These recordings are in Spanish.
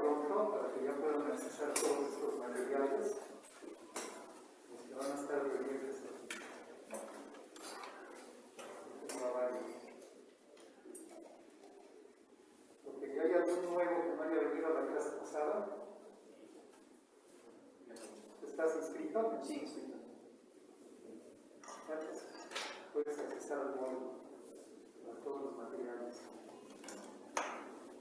pronto para que ya puedan accesar todos estos materiales, los que van a estar pendientes aquí. Tengo varios. Porque ya hay algún nuevo que no haya venido a la clase pasada. ¿Estás inscrito? Sí, inscrito. Antes puedes accesar al módulo, a todos los materiales.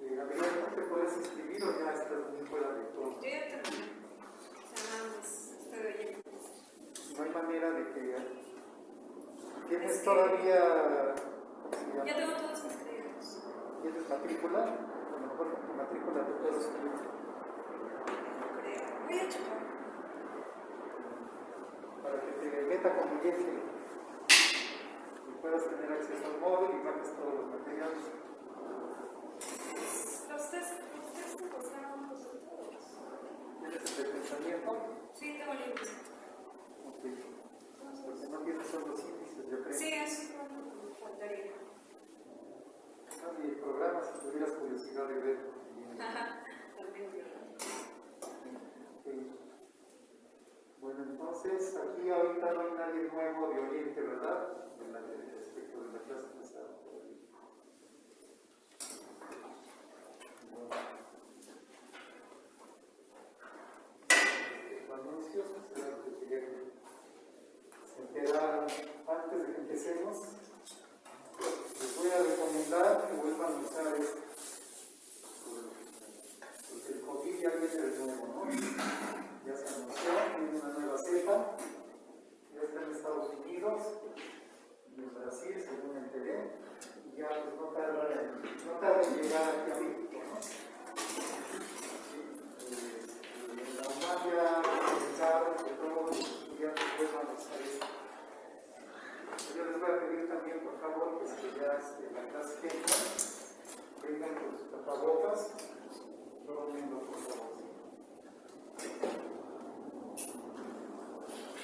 Gabriel, ¿no te puedes inscribir o ya estás muy fuera de todo? Yo ya terminé. O sea, nada más estoy oyendo. No hay manera de que tienes todavía. Ya tengo todos mis créditos. ¿Tienes matrícula? A lo mejor con tu matrícula te puedes inscribir. No creo. Voy a checar. Para que te meta como cliente y puedas tener acceso al módulo y bajes todos los materiales. Los test te costaron los de todos. ¿Tienes el de pensamiento? Sí, tengo libros. Ok. Porque no tienes solo los índices, yo creo. Sí, eso me faltaría. Y el programa, si tuvieras curiosidad de ver. También yo. Okay. Bueno, entonces aquí ahorita no hay nadie nuevo de Oriente, ¿verdad? Respecto de la clase pasada. Los anuncios, pues, claro que quería que se enteraran antes de que empecemos. Les voy a recomendar que vuelvan a usar esto. Porque el COVID ya viene de nuevo, ¿no? Ya se anunció, tiene una nueva cepa, ya está en Estados Unidos y en Brasil, según me enteré, y ya pues no tarda en llegar aquí a México, ¿no? La UNAM ya pensaron que todos los estudiantes vuelvan a usar esto. Yo les voy a pedir también, por favor, que ya la clase que vengan con sus tapabocas, todo el mundo, por favor.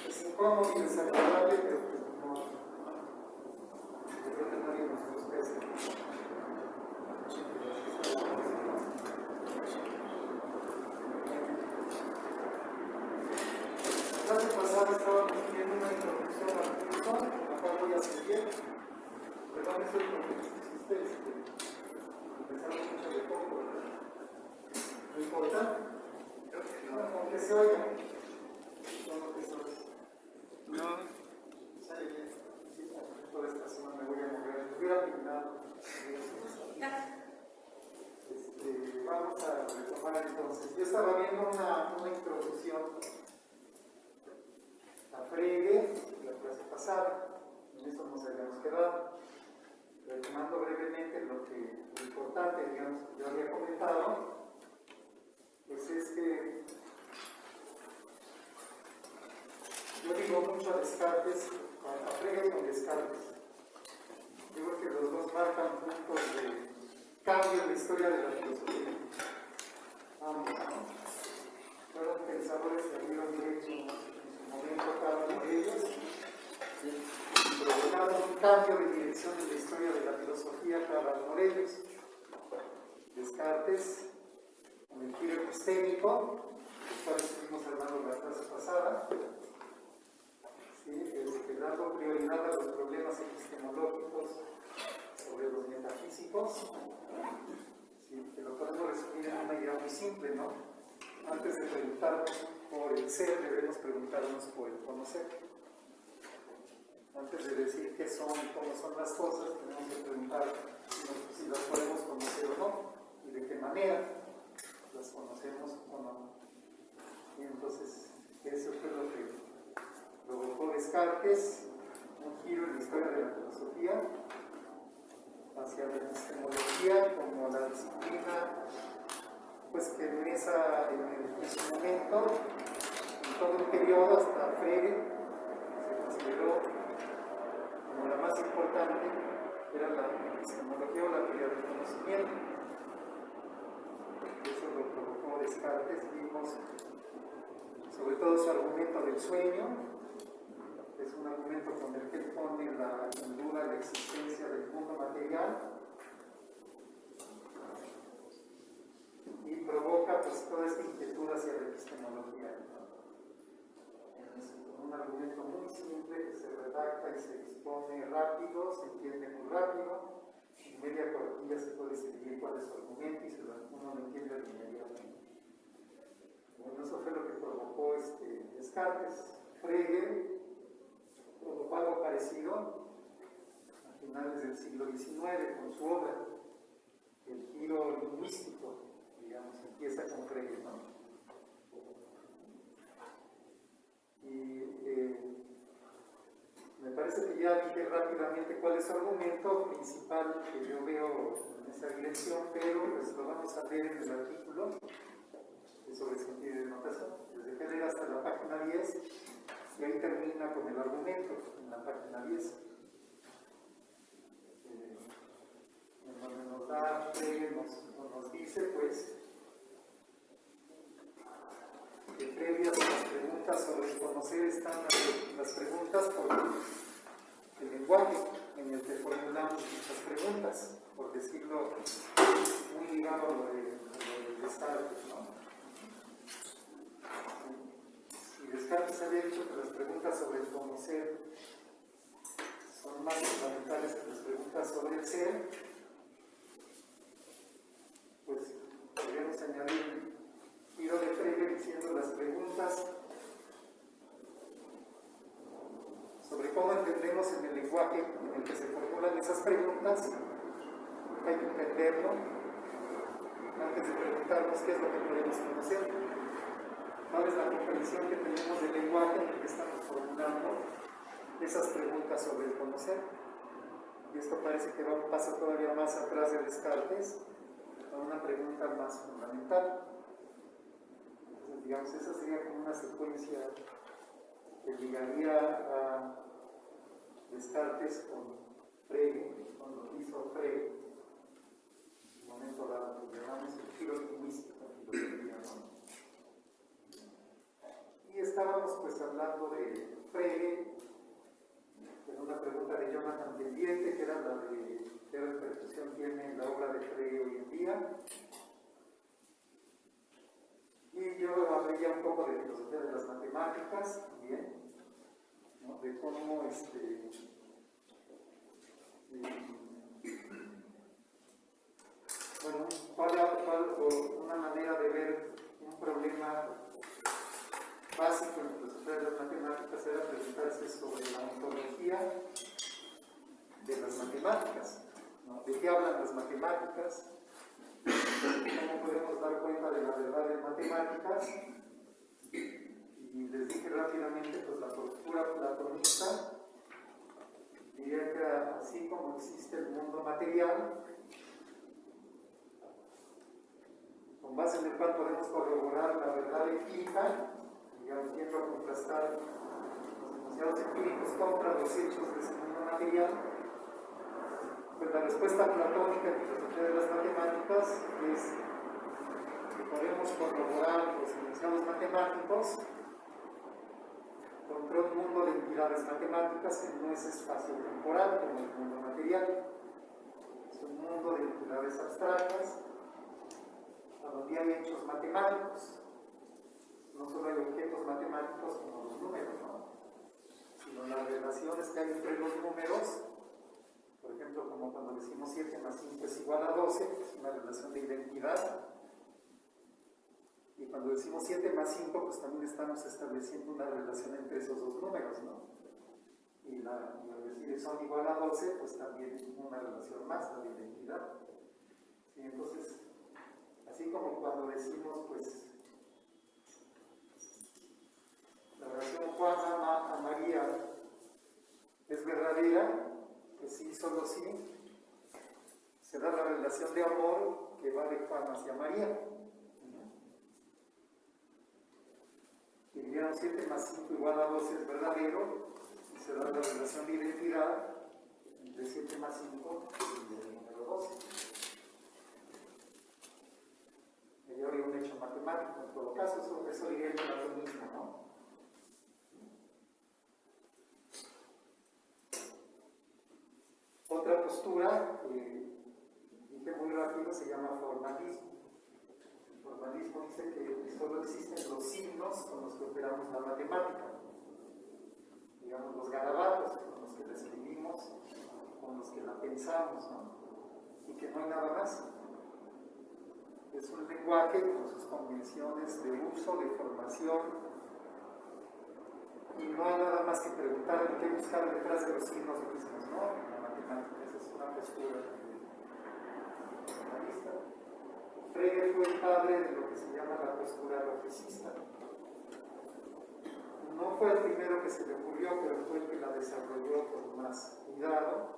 Es incómodo y desagradable, pero pues no. Yo creo que nadie nos gusta eso. La clase pasada estábamos viendo una introducción al curso, la cual voy a seguir. Perdón, eso es lo que hiciste, empezamos mucho de poco, ¿verdad? ¿No importa? Aunque se oiga. No, que eso es. No. Sale bien. Sí, toda esta semana me voy a mover. Me hubiera pintado. Vamos a retomar entonces. Yo estaba viendo una introducción a Frege la clase pasada. En eso nos habíamos quedado. Retomando brevemente lo importante, digamos, que yo había comentado, pues es que yo digo mucho a Descartes, a Frege con Descartes. Yo creo que los dos marcan puntos de cambio en la historia de la filosofía. Ambos, ¿no? Fueron pensadores que habían hecho en su momento cada uno de ellos, provocaron un cambio de dirección en la historia de la filosofía cada uno de ellos. Descartes, con el giro epistémico, del cual estuvimos hablando la clase pasada, dando prioridad a los problemas epistemológicos sobre los metafísicos, que lo podemos resumir en una idea muy simple, ¿no? Antes de preguntarnos por el ser, debemos preguntarnos por el conocer. Antes de decir qué son y cómo son las cosas, tenemos que preguntar si las podemos conocer o no, y de qué manera las conocemos o no. Y entonces, eso fue lo que provocó Descartes, un giro en la historia de la filosofía hacia la epistemología como la disciplina, pues que en su momento, en todo un periodo hasta Frege, se consideró como la más importante, era la epistemología o la teoría del conocimiento. Eso lo provocó Descartes. Vimos sobre todo su argumento del sueño. Es un argumento con el que él pone en duda la existencia del mundo material y provoca pues toda esta inquietud hacia la epistemología, ¿no? Con un argumento muy simple que se redacta y se expone rápido, se entiende muy rápido, en media cuartilla se puede decidir cuál es su argumento y uno lo entiende inmediatamente. Bueno, eso fue lo que provocó Descartes. Frege provocó algo parecido a finales del siglo XIX con su obra, el giro lingüístico, digamos, empieza con Frege, ¿no? Y me parece que ya dije rápidamente cuál es su argumento principal que yo veo en esa dirección, pero pues lo vamos a ver en el artículo sobre sentido de notación, desde que llega hasta la página 10 y ahí termina con el argumento en la página 10. En donde nos da, nos dice pues que previas a las preguntas sobre el conocer están las preguntas por el lenguaje en el que formulamos muchas preguntas, por decirlo muy ligado a lo de Descartes, ¿no? Y Descartes había dicho que las preguntas sobre el conocer son más fundamentales que las preguntas sobre el ser, pues podríamos añadir giro de Frege diciendo las preguntas sobre cómo entendemos en el lenguaje en el que se formulan esas preguntas, hay que entenderlo antes de preguntarnos qué es lo que podemos conocer, cuál es la comprensión que tenemos del lenguaje en el que estamos formulando esas preguntas sobre el conocer. Y esto parece que va un paso todavía más atrás de Descartes, a una pregunta más fundamental. Entonces, digamos, esa sería como una secuencia que ligaría a Descartes con Frege, con lo que hizo Frege, en un momento dado, que llamamos el giro lingüístico, ¿no? Y estábamos pues hablando de Frege, en una pregunta de Jonathan pendiente, que era la de qué repercusión tiene la obra de Frege hoy en día. Y yo hablaría un poco de filosofía de las matemáticas también, ¿no? De cómo una manera de ver un problema básico en la filosofía de las matemáticas era preguntarse sobre la ontología de las matemáticas, ¿no? ¿De qué hablan las matemáticas? ¿Cómo podemos dar cuenta de la verdad en matemáticas? Y les dije rápidamente, pues la postura platonista diría que así como existe el mundo material, con base en el cual podemos corroborar la verdad empírica, digamos, yendo a contrastar los enunciados empíricos contra los hechos de ese mundo material, pues la respuesta platónica en filosofía de las matemáticas es que podemos corroborar los enunciados matemáticos contra un mundo de entidades matemáticas que no es espacio-temporal como el mundo material. Es un mundo de entidades abstractas, a donde hay hechos matemáticos. No solo hay objetos matemáticos como los números, ¿no? Sino las relaciones que hay entre los números, por ejemplo, como cuando decimos 7 más 5 es igual a 12, es una relación de identidad. Y cuando decimos 7 más 5, pues también estamos estableciendo una relación entre esos dos números, ¿no? Y al decir son igual a 12, pues también es una relación más, la de identidad. ¿Sí? Entonces, así como cuando decimos, pues, la relación Juan ama a María es verdadera, pues sí, solo sí, se da la relación de amor que va de Juan hacia María. Y dirían 7 más 5 igual a 12 es verdadero, y se da la relación de identidad entre 7 más 5 y el número 12. Y habría un hecho matemático, en todo caso, eso diría el platonismo, ¿no? Otra postura, que dije muy rápido, se llama formalismo. formalismo dice que solo existen los signos con los que operamos la matemática, digamos los garabatos con los que la escribimos, con los que la pensamos, ¿no? Y que no hay nada más. Es un lenguaje con sus convenciones de uso, de formación, y no hay nada más que preguntar qué buscar detrás de los signos mismos, ¿no? En la matemática, esa es una postura formalista. Frege fue el padre de lo que se llama la postura logicista. No fue el primero que se le ocurrió, pero fue el que la desarrolló con más cuidado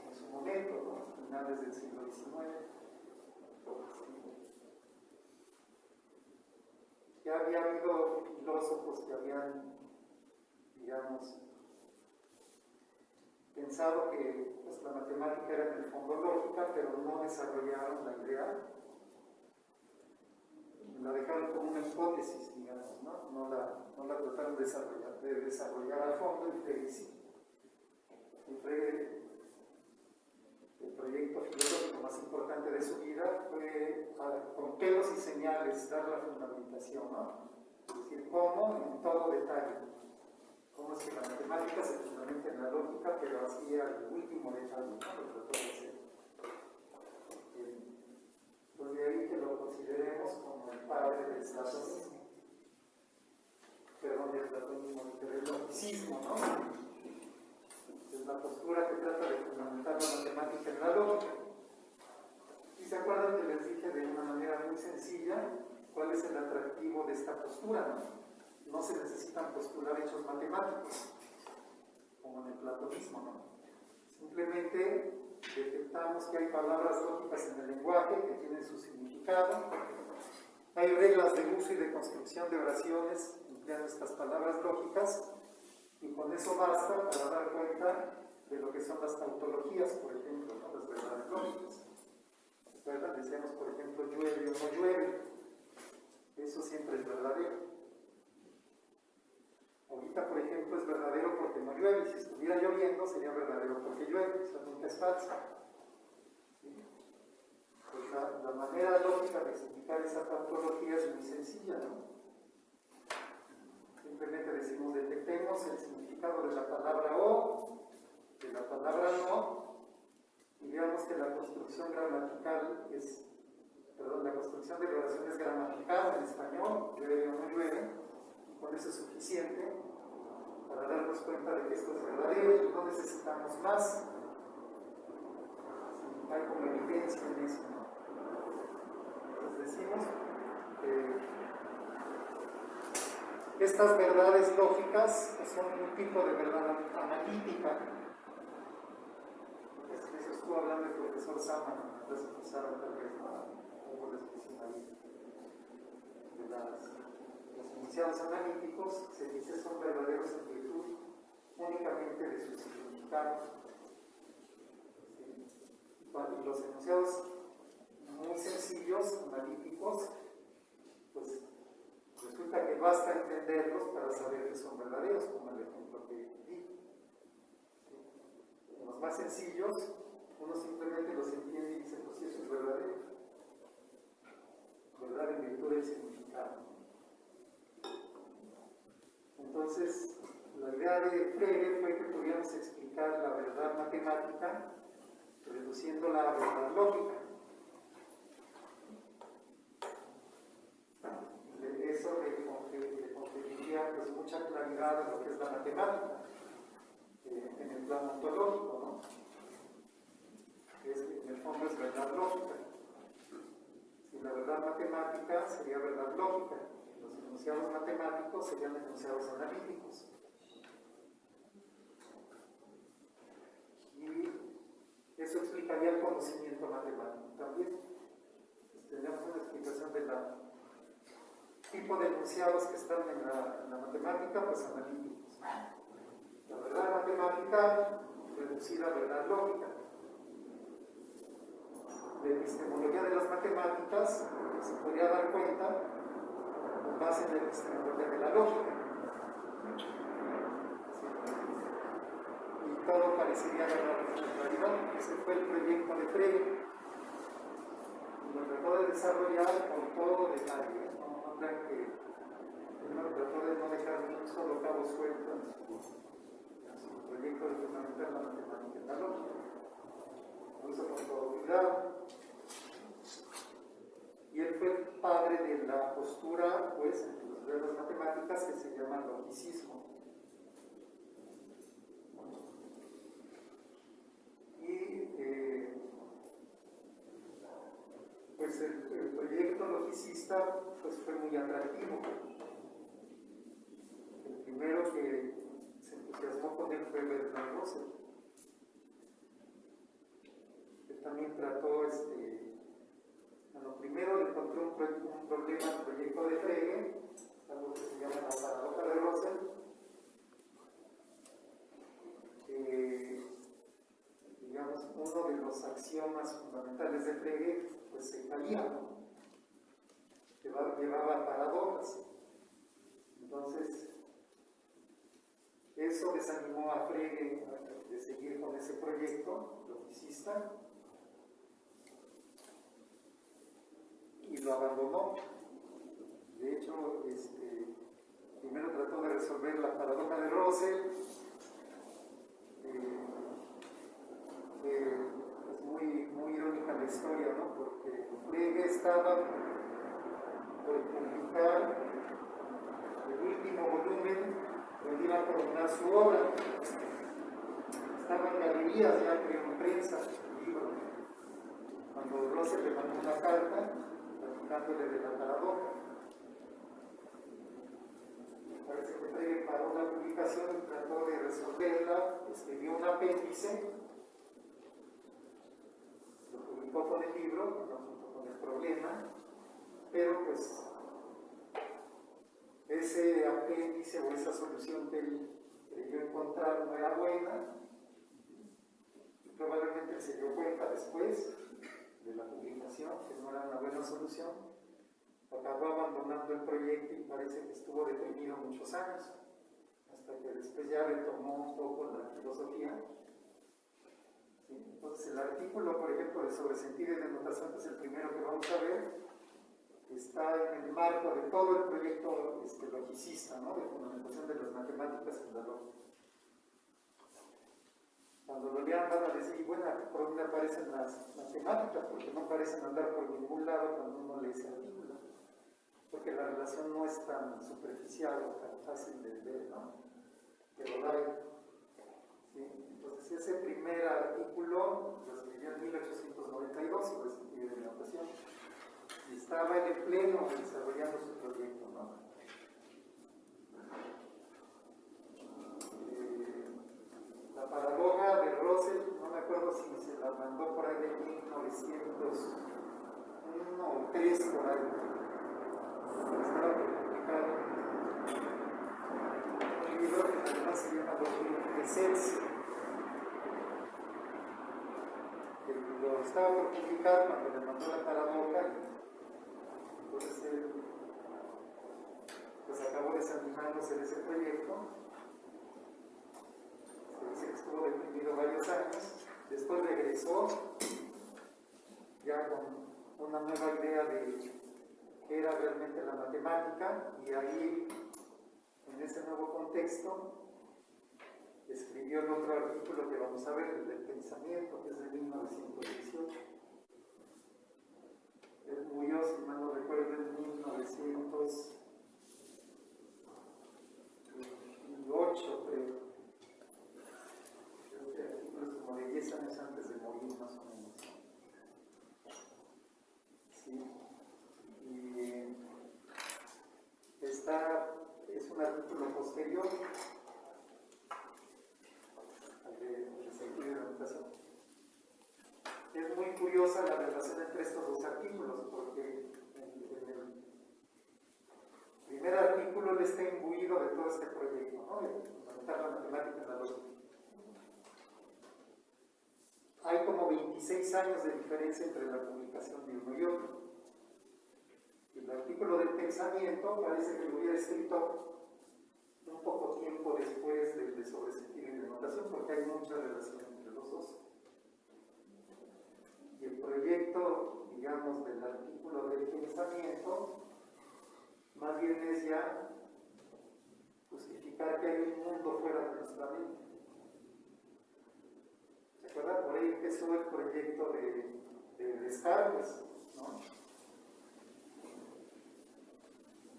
en su momento, ¿no? A finales del siglo XIX. Ya había habido filósofos que habían, digamos, pensado que pues, la matemática era en el fondo lógica, pero no desarrollaron la idea. La dejaron como una hipótesis, digamos, ¿no? No la trataron de desarrollar a fondo, y Frege sí. Y Frege, el proyecto filosófico más importante de su vida fue, con pelos y señales, dar la fundamentación, ¿no? Es decir, cómo en todo detalle, cómo es que la matemática se fundamenta en la lógica, pero así al último detalle, ¿no? Lo trató de hacer. Pues de ahí que lo consideremos como el padre del platonismo, perdón, del platonismo, del logicismo, ¿no? Es la postura que trata de fundamentar la matemática en la lógica. Y se acuerdan que les dije de una manera muy sencilla cuál es el atractivo de esta postura, ¿no? No se necesitan postular hechos matemáticos, como en el platonismo, ¿no? Simplemente detectamos que hay palabras lógicas en el lenguaje que tienen su significado, hay reglas de uso y de construcción de oraciones empleando estas palabras lógicas, y con eso basta para dar cuenta de lo que son las tautologías, por ejemplo, ¿no? Las verdades lógicas. ¿Recuerdan? Decíamos, por ejemplo, llueve o no llueve. Eso siempre es verdadero. Ahorita, por ejemplo, es verdadero porque no llueve. Si estuviera lloviendo, sería verdadero porque llueve. Eso nunca es falso. ¿Sí? Pues la manera lógica de explicar esa tautología es muy sencilla, ¿no? Simplemente decimos, detectemos el significado de la palabra o, de la palabra no, y veamos que la construcción gramatical es, la construcción de la oración es gramatical en español, llueve o no llueve, y con eso es suficiente para darnos cuenta de que esto es verdadero y no necesitamos más. Sí, hay como evidencia en eso, ¿no? Entonces decimos que estas verdades lógicas son un tipo de verdad analítica. Eso estuvo hablando el profesor Sama, entonces empezaron tal vez algo de especialidad. Los enunciados analíticos se dice son verdaderos en virtud únicamente de su significado. ¿Sí? Y los enunciados muy sencillos, analíticos, pues resulta que basta entenderlos para saber que son verdaderos, como el ejemplo que di. ¿Sí? En los más sencillos, uno simplemente los entiende y dice, pues sí, eso es verdadero. Verdad en virtud del significado. Entonces, la idea de Frege fue que pudiéramos explicar la verdad matemática reduciéndola a verdad lógica. Eso le conferiría pues, mucha claridad a lo que es la matemática en el plano ontológico, ¿no? En el fondo es verdad lógica. Si la verdad matemática sería verdad lógica, los enunciados matemáticos serían enunciados analíticos. Y eso explicaría el conocimiento matemático también. Pues, tenemos una explicación del tipo de enunciados que están en la matemática, pues analíticos. La verdad matemática reducida a verdad lógica. La epistemología de las matemáticas se podría dar cuenta con base en la epistemología de la lógica. ¿Sí? Y todo parecería ganar en realidad. Ese fue el proyecto de Frege. Y lo trató de desarrollar con todo detalle, no crean que trató de no dejar ni un solo cabo suelto en su proyecto de fundamentar la matemática y la lógica. Lo hizo con todo cuidado. Y él fue el padre de la postura, pues, entre las matemáticas que se llama logicismo. Pues el proyecto logicista pues, fue muy atractivo. El primero que se entusiasmó con él fue Bertrand Russell. Él también trató, bueno, primero encontró un problema al proyecto de Frege, algo que se llama la paradoja de Russell. Digamos, uno de los axiomas fundamentales de Frege pues se caía, ¿no? Llevaba paradojas. Entonces, eso desanimó a Frege de seguir con ese proyecto logicista y lo abandonó. De hecho, primero trató de resolver la paradoja de Russell. Es muy irónica la historia, ¿no? Porque Frege estaba por publicar el último volumen donde iba a terminar su obra. Estaba en galerías ya prensa el libro. Cuando Russell le mandó una carta platicándole de la paradoja. Parece que Frege paró la publicación y trató de resolverla, escribió un apéndice, lo publicó con el libro, no junto con el problema, pero pues ese apéndice o esa solución que él creyó encontrar no era buena, y probablemente se dio cuenta después de la publicación que no era una buena solución. Acabó abandonando el proyecto y parece que estuvo deprimido muchos años, hasta que después ya retomó un poco la filosofía. ¿Sí? Entonces el artículo, por ejemplo, de sobre sentido y denotación, que es el primero que vamos a ver, está en el marco de todo el proyecto logicista, ¿no? De fundamentación de las matemáticas y la lógica. Cuando lo lean van a decir, bueno, ¿por dónde aparecen las matemáticas? Porque no parecen andar por ningún lado cuando uno lee ese artículo. Porque la relación no es tan superficial o tan fácil de ver, ¿no? Pero la hay. ¿Sí? Entonces ese primer artículo lo escribió en 1892 sobre el sentido de la notación. Y estaba en el pleno desarrollando su proyecto, ¿no? La paradoja de Russell, no me acuerdo si se la mandó por ahí de 1901 o 3 por ahí. Estaba publicado un libro que además se llama Los Libros de Celsius. Lo estaba por publicar cuando le mandó la paradoja. Entonces él pues acabó desanimándose de ese proyecto. Se dice que estuvo deprimido varios años. Después regresó ya con una nueva idea de qué era realmente la matemática, y ahí, en ese nuevo contexto, escribió el otro artículo que vamos a ver, el del pensamiento, que es de 1918. Él murió, si mal no recuerdo, en 1928, creo. Este artículo es como de 10 años antes de morir, más o menos. Sí. Y es un artículo posterior al de sentido de la notación. Es muy curiosa la relación entre estos dos artículos, porque en el primer artículo él está imbuido de todo este proyecto, ¿no? De fundamentar la matemática en la lógica. Hay como 26 años de diferencia entre la publicación de uno y otro. El artículo del pensamiento parece que lo hubiera escrito un poco tiempo después del de sobre sentido y denotación, porque hay mucha relación entre los dos. Y el proyecto digamos, del artículo del pensamiento, más bien es ya justificar que hay un mundo fuera de nuestra mente. ¿Se acuerdan? Por ahí empezó el proyecto de Descartes, ¿no?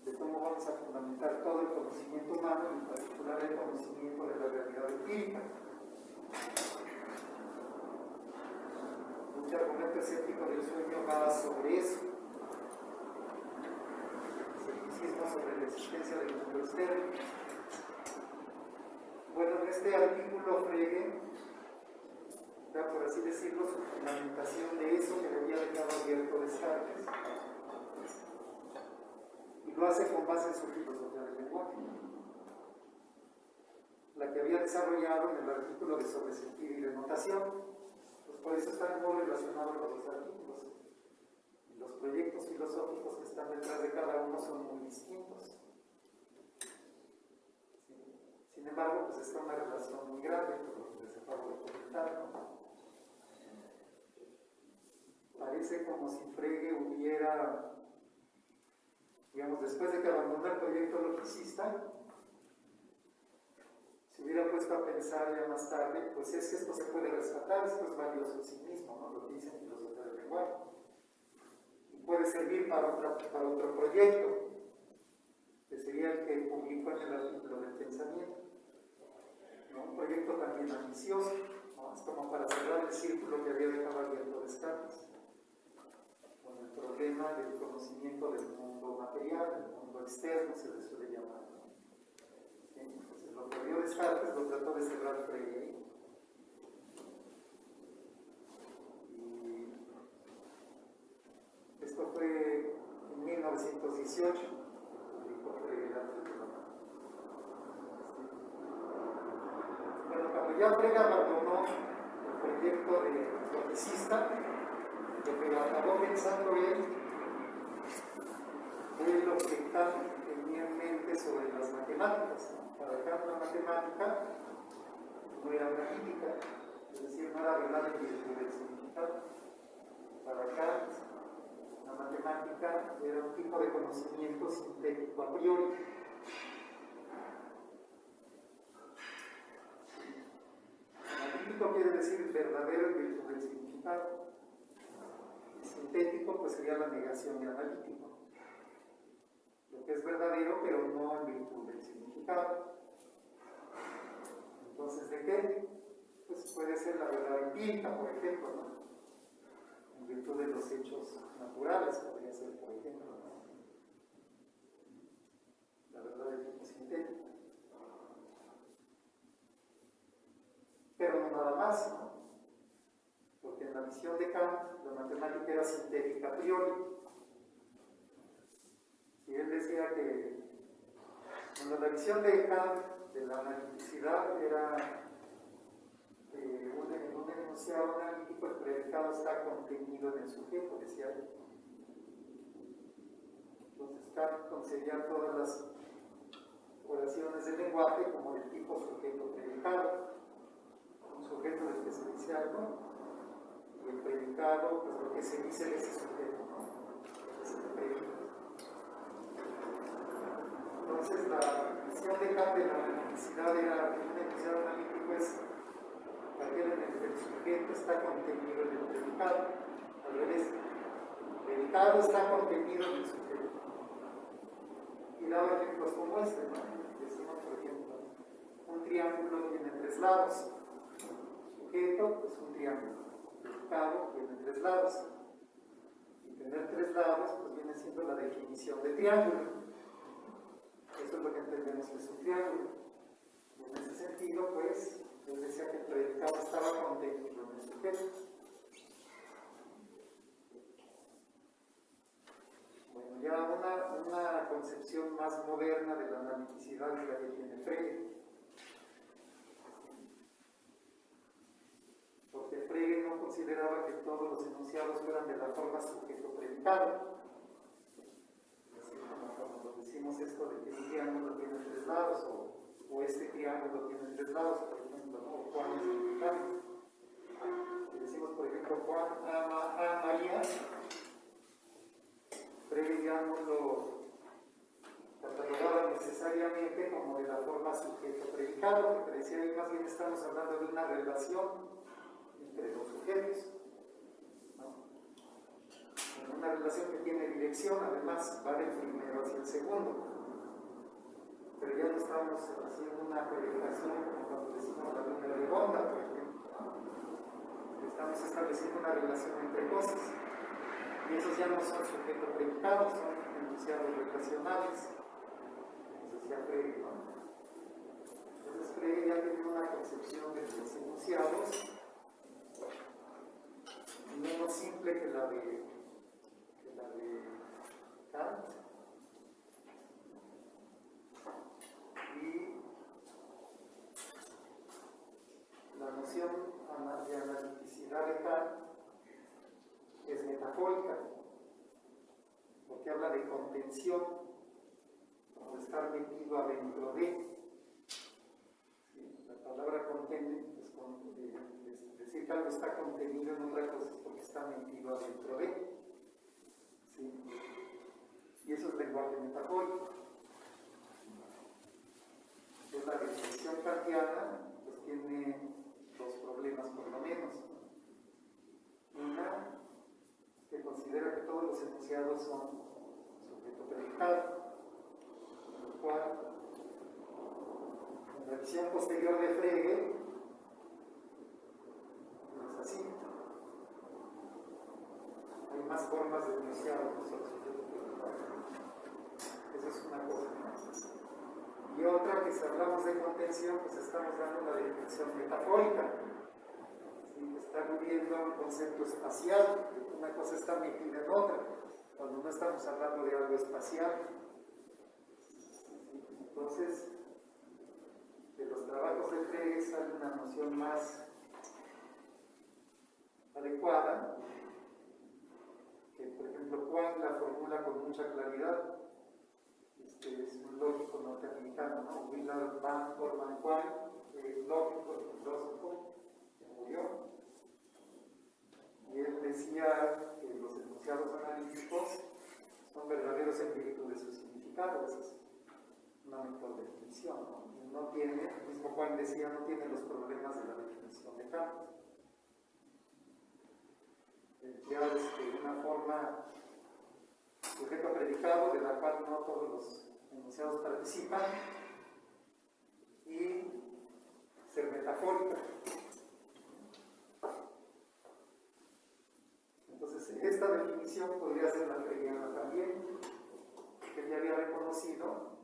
De cómo vamos a fundamentar todo el conocimiento humano, en particular el conocimiento de la realidad empírica. Un argumento escéptico del sueño va sobre eso. Escepticismo sobre la existencia del mundo externo. Bueno, en este artículo Frege da, por así decirlo, su fundamentación de eso que le había dejado abierto Descartes. Y lo hace con base en su filosofía del lenguaje, la que había desarrollado en el artículo de sobresentido y denotación. Pues por eso están muy relacionados los dos artículos. Los proyectos filosóficos que están detrás de cada uno son muy distintos. Sin embargo, pues está una relación muy grande, por lo que les acabo de comentar, ¿no? Parece como si Frege hubiera, digamos, después de que abandonó el proyecto logicista, se hubiera puesto a pensar ya más tarde, pues es que esto se puede rescatar, esto es valioso en sí mismo, ¿no? Lo que dice en filosofía del lenguaje. Y puede servir para otro proyecto, que sería el que publicó en el artículo del pensamiento, ¿no? Un proyecto también ambicioso, ¿no? Es como para cerrar el círculo que había dejado abierto Descartes, con el problema del conocimiento del mundo material, del mundo externo, se le suele llamar, ¿no? Entonces, lo que vio Descartes lo trató de cerrar Frege. Y esto fue en 1918, publicó Frege el artículo. Bueno, cuando ya Frege abandonó el proyecto de logicista, lo que acabó pensando él fue lo que Kant tenía en mente sobre las matemáticas, ¿no? Para Kant la matemática no era analítica, es decir, no era verdad en virtud del significado. Para Kant la matemática era un tipo de conocimiento sintético a priori. Analítico quiere decir verdadero en virtud del significado. Sintético pues sería la negación de analítico, lo que es verdadero pero no en virtud del significado. Entonces, ¿de qué? Pues puede ser la verdad empírica, por ejemplo, ¿no? En virtud de los hechos naturales podría ser, por ejemplo, ¿no? La verdad de tipo sintético, pero no nada más, ¿no? Porque en la visión de Kant la matemática era sintética a priori. Y él decía que cuando la visión de Kant de la analiticidad era en un enunciado analítico, el predicado está contenido en el sujeto, decía él. Entonces Kant concebía todas las oraciones del lenguaje como del tipo sujeto-predicado. Un sujeto del que se dice algo, y el predicado, pues lo que se dice de ese sujeto, ¿no? Es el predicado. Entonces, la visión de Kant de la analiticidad era un enunciado analítico es aquel en el que el sujeto está contenido en el predicado. Al revés, el predicado está contenido en el sujeto. Y daba ejemplos como este, ¿no? Decimos, por ejemplo, un triángulo tiene tres lados. Sujeto es un triángulo. Predicado tiene tres lados. Y tener tres lados pues viene siendo la definición de triángulo. Eso es lo que entendemos que es un triángulo. Y en ese sentido, pues, él decía que el predicado estaba contenido en el sujeto. Bueno, ya una concepción más moderna de la analiticidad es la que tiene Frege. Porque Frege no consideraba que todos los enunciados fueran de la forma sujeto-predicado. Cuando decimos esto de que un triángulo tiene tres lados, o este triángulo tiene tres lados, por ejemplo, ¿no? O Juan es el triángulo. Y decimos, por ejemplo, Juan ama a María, decía, ahí más bien estamos hablando de una relación entre dos sujetos, ¿no? Una relación que tiene dirección, además va del primero hacia el segundo. Pero ya no estamos haciendo una proyectación como cuando decimos la línea redonda, por ejemplo. Estamos estableciendo una relación entre cosas. Y esos ya no son sujetos predicados, son enunciados relacionales. Como decía Frege, ¿no? Entonces Frege ya tiene una concepción de los enunciados menos simple que la de Kant. Y la noción de analiticidad de Kant es metafórica, porque habla de contención, como estar metido adentro de. ¿Sí? La palabra contiene es decir que algo está contenido en otra cosa es porque está metido adentro de. ¿Sí? Y eso es lenguaje metafórico. Entonces, la definición kantiana pues tiene dos problemas por lo menos. Una, que considera que todos los enunciados son sujeto predicado, lo cual en la visión posterior de Frege no es así. Hay más formas de enunciado que solo sujeto predicado. Eso es una cosa, ¿no? Y otra, que si hablamos de contención, pues estamos dando una definición metafórica. ¿Sí? Está viviendo un concepto espacial, una cosa está metida en otra, cuando no estamos hablando de algo espacial. Entonces, de los trabajos de Frege sale una noción más adecuada, que por ejemplo Quine la formula con mucha claridad. Es un lógico norteamericano, ¿no? Willard Van Orman Quine, lógico, filósofo, que murió. Y él decía que los enunciados analíticos son verdaderos espíritus de su significado. Esa es una mejor definición, ¿no? No tiene, el mismo Juan decía, no tiene los problemas de la definición de Kant. Emplear una forma sujeto predicado de la cual no todos los enunciados participan y ser metafórica. Entonces, esta definición podría ser la fregiana también, que ya había reconocido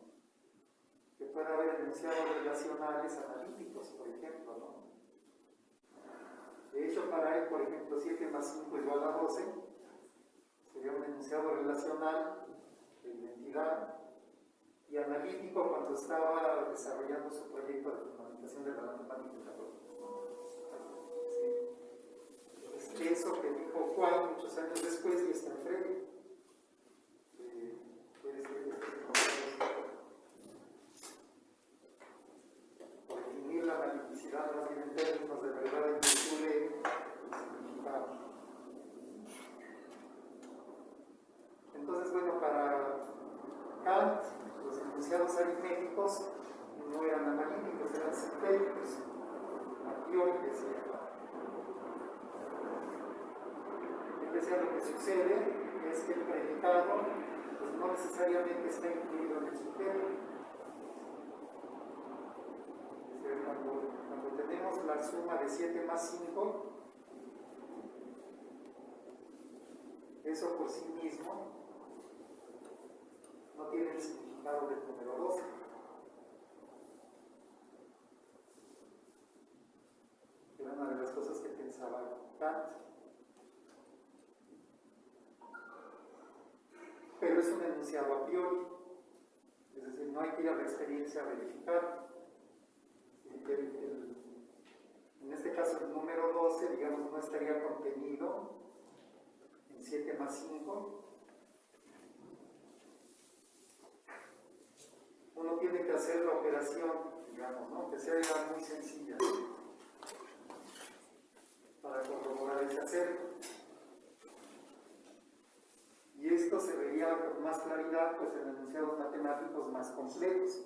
que puede haber enunciados relacionales analíticos, por ejemplo, ¿no? De hecho, para él, por ejemplo, 7 más 5 igual a 12 sería un enunciado relacional de identidad y analítico cuando estaba desarrollando su proyecto de fundamentación de la matemática. ¿Sí? Eso que dijo Juan muchos años después y está en Frege. Por definir la analiticidad más bien en términos de verdad en virtud de significado. Entonces, bueno, para Kant, los enunciados aritméticos no eran analíticos, eran sintéticos, a priori decía. Él decía lo que sucede es que el predicado pues, no necesariamente está incluido en el sujeto. Es decir, cuando tenemos la suma de 7 más 5, eso por sí mismo no tiene el significado del número 12. Era una de las cosas que pensaba Kant. Pero es un enunciado a priori, es decir, no hay que ir a la experiencia a verificar. En este caso, el número 12, digamos, no estaría contenido en 7 más 5. Uno tiene que hacer la operación, digamos, ¿no? Que sea ya muy sencilla para corroborar ese acerto. Y esto se vería con más claridad pues, en enunciados matemáticos más complejos,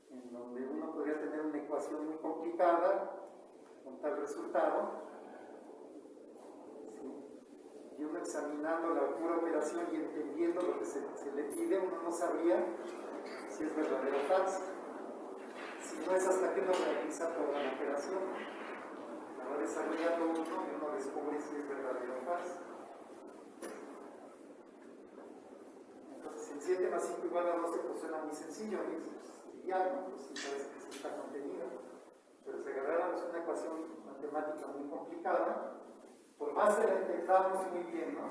en donde uno podría tener una ecuación ecuación muy complicada, con tal resultado, ¿sí? Y uno examinando la pura operación y entendiendo lo que se le pide, uno no sabría si es verdadero o falso. Si no es hasta que uno realiza toda la operación, la va desarrollando uno y uno descubre si es verdadero o falso. Entonces, el 7 más 5 igual a 12 pues suena muy sencillo, y es trivial, ¿no? Pues sí parece que sí está contenido. Pero si agarráramos una ecuación matemática muy complicada, por más que la entendamos muy bien, ¿no?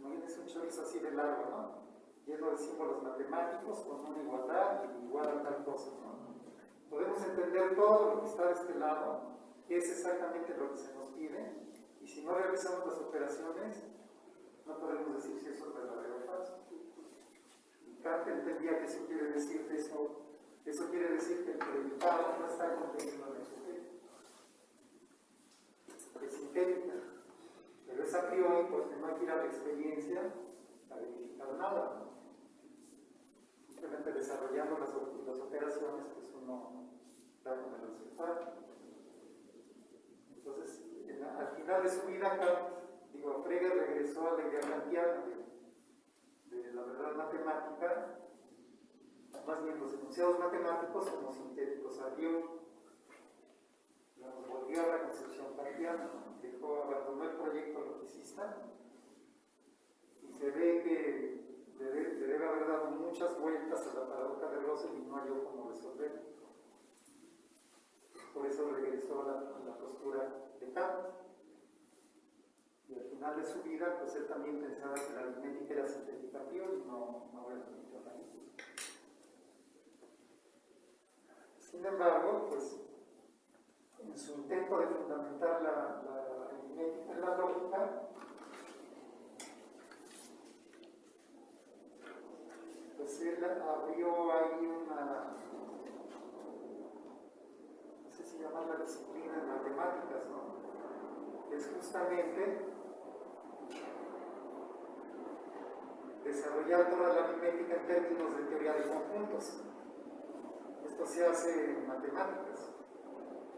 Muy bien, es un chorizo así de largo, ¿no? Lleno de símbolos matemáticos, con una igualdad y igual a tal cosa, ¿no? Podemos entender todo lo que está de este lado, que es exactamente lo que se nos pide, y si no realizamos las operaciones, no podemos decir si eso es verdadero o falso. Y Kant entendía que eso quiere decir que eso quiere decir que el predicado no está contenido en el sujeto. Es sintética, pero es a priori porque no hay que ir a la experiencia a verificar nada, ¿no? Simplemente desarrollando las operaciones, pues uno da con el resultado. Entonces, al final de su vida, Frege regresó a la idea kantiana de la verdad matemática, más bien los enunciados matemáticos como sintéticos a priori. Volvió a la concepción kantiana, abandonó el proyecto logicista y se ve que le debe haber dado muchas vueltas a la paradoja de Russell y no halló cómo resolverlo. Por eso regresó a la postura de Kant. Y al final de su vida, pues él también pensaba que la aritmética era sintética a priori y no era sintética. Sin embargo, pues en su intento de fundamentar la aritmética en la lógica, pues él abrió ahí no sé si llamarla disciplina en matemáticas, ¿no? Que es justamente desarrollar toda la aritmética en términos de teoría de conjuntos. Esto se hace en matemáticas,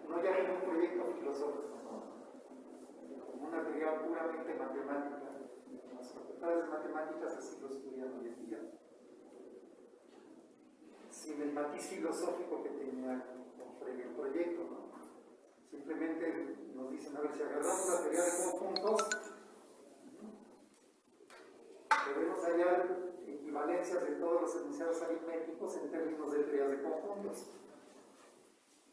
no ya como un proyecto filosófico, ¿no? Como una teoría puramente matemática. Las facultades de matemáticas así lo estudian hoy en día, sin el matiz filosófico que tenía con Frege el proyecto, ¿no? Simplemente nos dicen, a ver, si agarramos la teoría de conjuntos, debemos hallar equivalencias de todos los enunciados aritméticos en términos de teorías de conjuntos,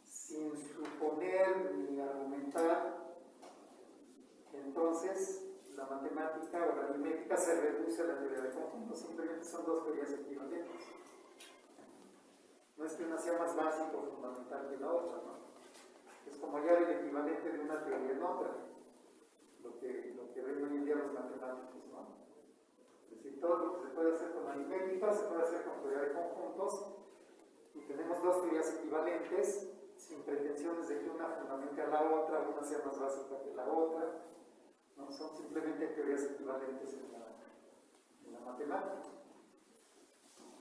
sin suponer ni argumentar que entonces la matemática o la aritmética se reduce a la teoría de conjuntos, simplemente son dos teorías equivalentes. No es que una sea más básica o fundamental que la otra, ¿no? Es como hallar el equivalente de una teoría en otra, lo que ven hoy en día los matemáticos, ¿no? Es decir, todo lo que se puede hacer con aritmética se puede hacer con teoría de conjuntos, y tenemos dos teorías equivalentes sin pretensiones de que una fundamente a la otra, una sea más básica que la otra, ¿no? Son simplemente teorías equivalentes en la matemática.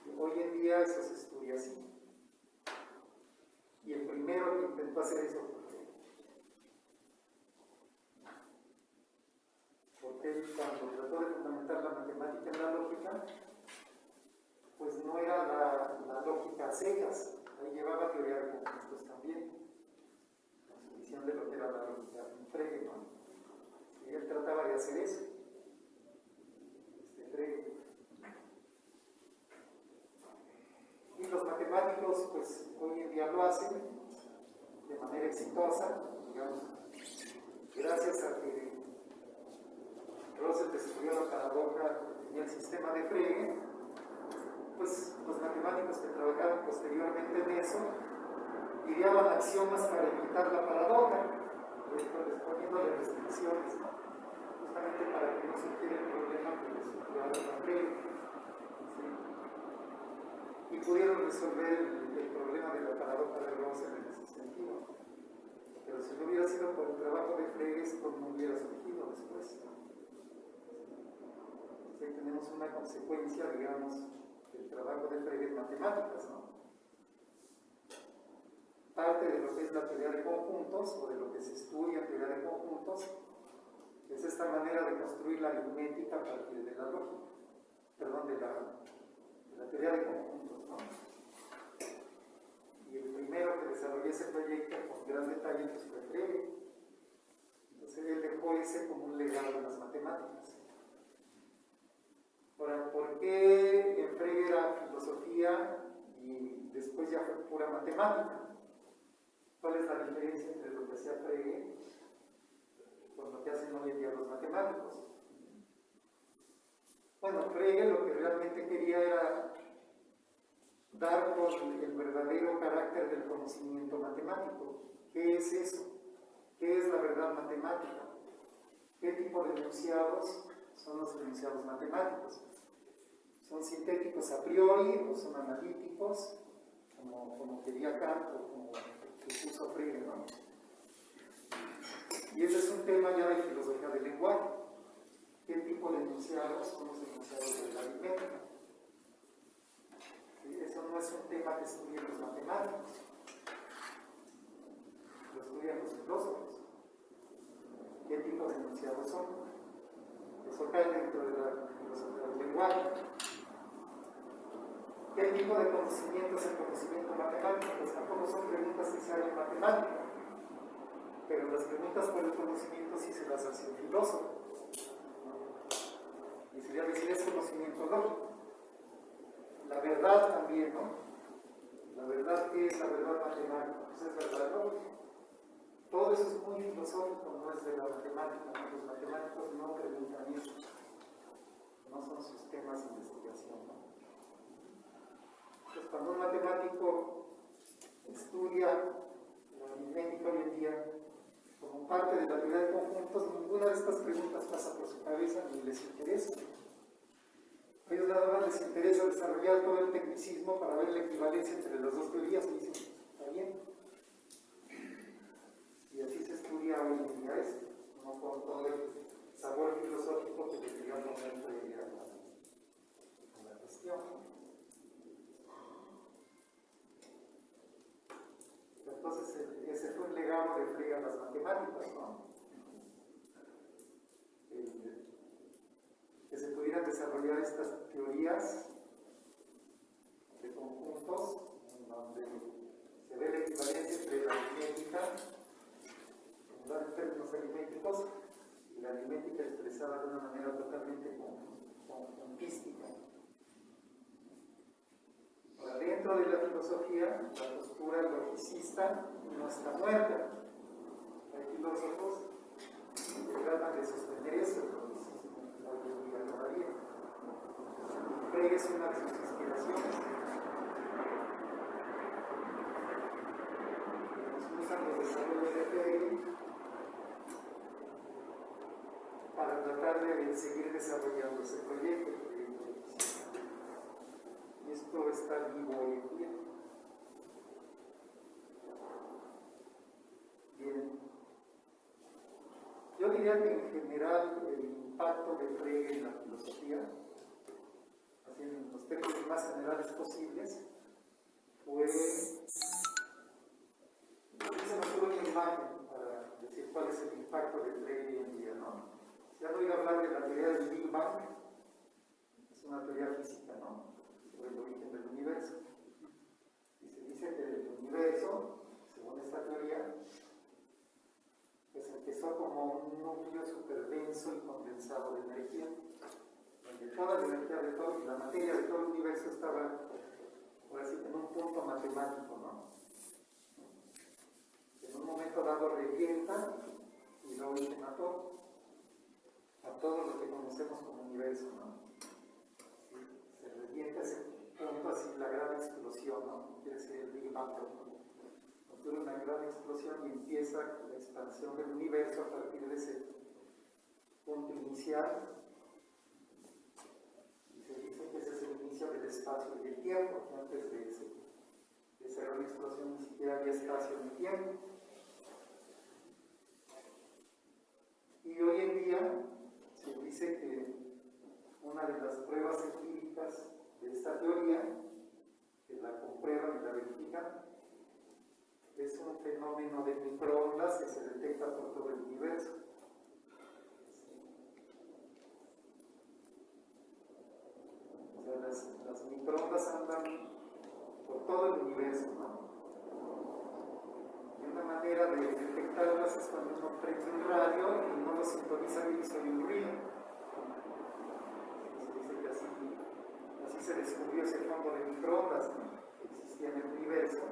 Y hoy en día eso se estudia así. Y el primero que intentó hacer eso porque él, cuando trató de fundamentar la matemática en la lógica, pues no era la lógica a secas, ahí llevaba teoría de conjuntos también, con su visión de lo que era la lógica en Frege, ¿no? Y él trataba de hacer eso, Frege. Y los matemáticos, pues hoy en día lo hacen de manera exitosa, digamos, gracias a que Russell descubrió la paradoja que tenía el sistema de Frege, pues los matemáticos que trabajaron posteriormente en eso ideaban axiomas para evitar la paradoja, poniéndole restricciones, ¿no? Justamente para que no surgiera el problema que les surgió a Frege. ¿Sí? Y pudieron resolver el problema de la paradoja de Russell en ese sentido. Pero si no hubiera sido por el trabajo de Frege, esto no hubiera surgido después. Entonces tenemos una consecuencia, digamos, del trabajo de Frege en matemáticas, ¿no? Parte de lo que es la teoría de conjuntos, o de lo que se estudia en teoría de conjuntos, es esta manera de construir la aritmética a partir de la lógica, perdón, de la teoría de conjuntos, ¿no? Y el primero que desarrolló ese proyecto con gran detalle pues, fue Frege. Entonces él dejó ese como un legado en las matemáticas. Ahora, ¿por qué en Frege era filosofía y después ya fue pura matemática? ¿Cuál es la diferencia entre lo que hacía Frege con lo que hacen hoy en día los matemáticos? Bueno, Frege lo que realmente quería era dar con el verdadero carácter del conocimiento matemático. ¿Qué es eso? ¿Qué es la verdad matemática? ¿Qué tipo de enunciados son los enunciados matemáticos? ¿Son sintéticos a priori o son analíticos, como quería Kant o como que puso Frege, ¿no? Y ese es un tema ya de filosofía del lenguaje. ¿Qué tipo de enunciados son los enunciados de la aritmética? ¿Sí? Eso no es un tema que estudian los matemáticos, lo estudian los filósofos. ¿Qué tipo de enunciados son? Eso cae dentro de la filosofía del lenguaje. ¿Qué tipo de conocimiento es el conocimiento matemático? Pues tampoco son preguntas que se hagan en matemática, pero las preguntas por el conocimiento sí se las hace un filósofo. Y sería decir, es conocimiento lógico. La verdad también, ¿no? La verdad, ¿qué es la verdad matemática? Pues es verdad lógica. Todo eso es muy filosófico, no es de la matemática, ¿no? Los matemáticos no preguntan eso, no son sus temas de investigación, ¿no? Entonces, cuando un matemático estudia la aritmética hoy en día como parte de la teoría de conjuntos, ninguna de estas preguntas pasa por su cabeza ni les interesa. A ellos nada más les interesa desarrollar todo el tecnicismo para ver la equivalencia entre las dos teorías y dicen, está bien. Y así se estudia hoy en día esto, no con todo el sabor filosófico que le quería poner Frege a la cuestión. Entonces, ese fue el legado de Frege a las matemáticas, ¿no? Que se pudieran desarrollar estas teorías de conjuntos, en donde se ve la equivalencia entre la aritmética, en términos aritméticos, y la aritmética expresada de una manera totalmente conjuntística. Ahora, dentro de la filosofía, la postura logicista no está muerta. Hay filósofos que tratan de sostener eso, el logicismo, hoy en día todavía. Frege es una de sus inspiraciones. Nos usan los desarrollos de Frege para tratar de seguir desarrollando ese proyecto, el proyecto logicista. Y esto está vivo hoy en día. Bien. Yo diría que en general el impacto de Frege en la filosofía, así en los términos más generales posibles, fue. Se me ocurre una imagen para decir cuál es el impacto de Frege hoy en día, ¿no? Ya no voy a hablar de la teoría del Big Bang, es una teoría física, ¿no? Sobre el origen del universo. Y se dice que el universo, según esta teoría, pues empezó como un núcleo superdenso y condensado de energía, donde toda la energía de todo, y la materia de todo el universo estaba, por así en un punto matemático, ¿no? En un momento dado revienta y luego llena todo lo que conocemos como universo, ¿no? Se revienta ese punto así, la gran explosión, ¿no? Quiere decir el Big Bang, ¿no? Ocurre una gran explosión y empieza la expansión del universo a partir de ese punto inicial. Y se dice que ese es el inicio del espacio y del tiempo, que antes de esa gran explosión ni siquiera había espacio ni tiempo. Y hoy en día se dice que una de las pruebas empíricas de esta teoría, que la comprueban y la verifican, es un fenómeno de microondas que se detecta por todo el universo. O sea, las microondas andan por todo el universo, ¿no? Y una manera de detectarlas es cuando uno prende un radio y no lo sintoniza bien y se oye un ruido. Se dice que así se descubrió ese fondo de microondas, ¿no?, que existía en el universo.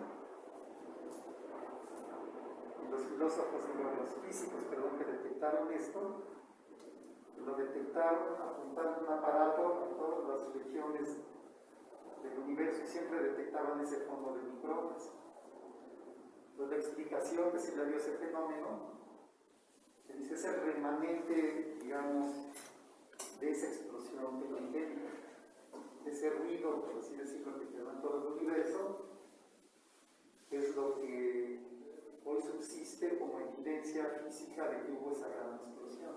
Y los filósofos, los físicos, que detectaron esto, lo detectaron apuntando un aparato a todas las regiones del universo y siempre detectaban ese fondo de microondas. Entonces, la explicación que se le dio a ese fenómeno, se dice, es el remanente, digamos, de esa explosión tecnogénica, ese ruido, por así decirlo, que quedó en todo el universo, es lo que hoy subsiste como evidencia física de que hubo esa gran explosión,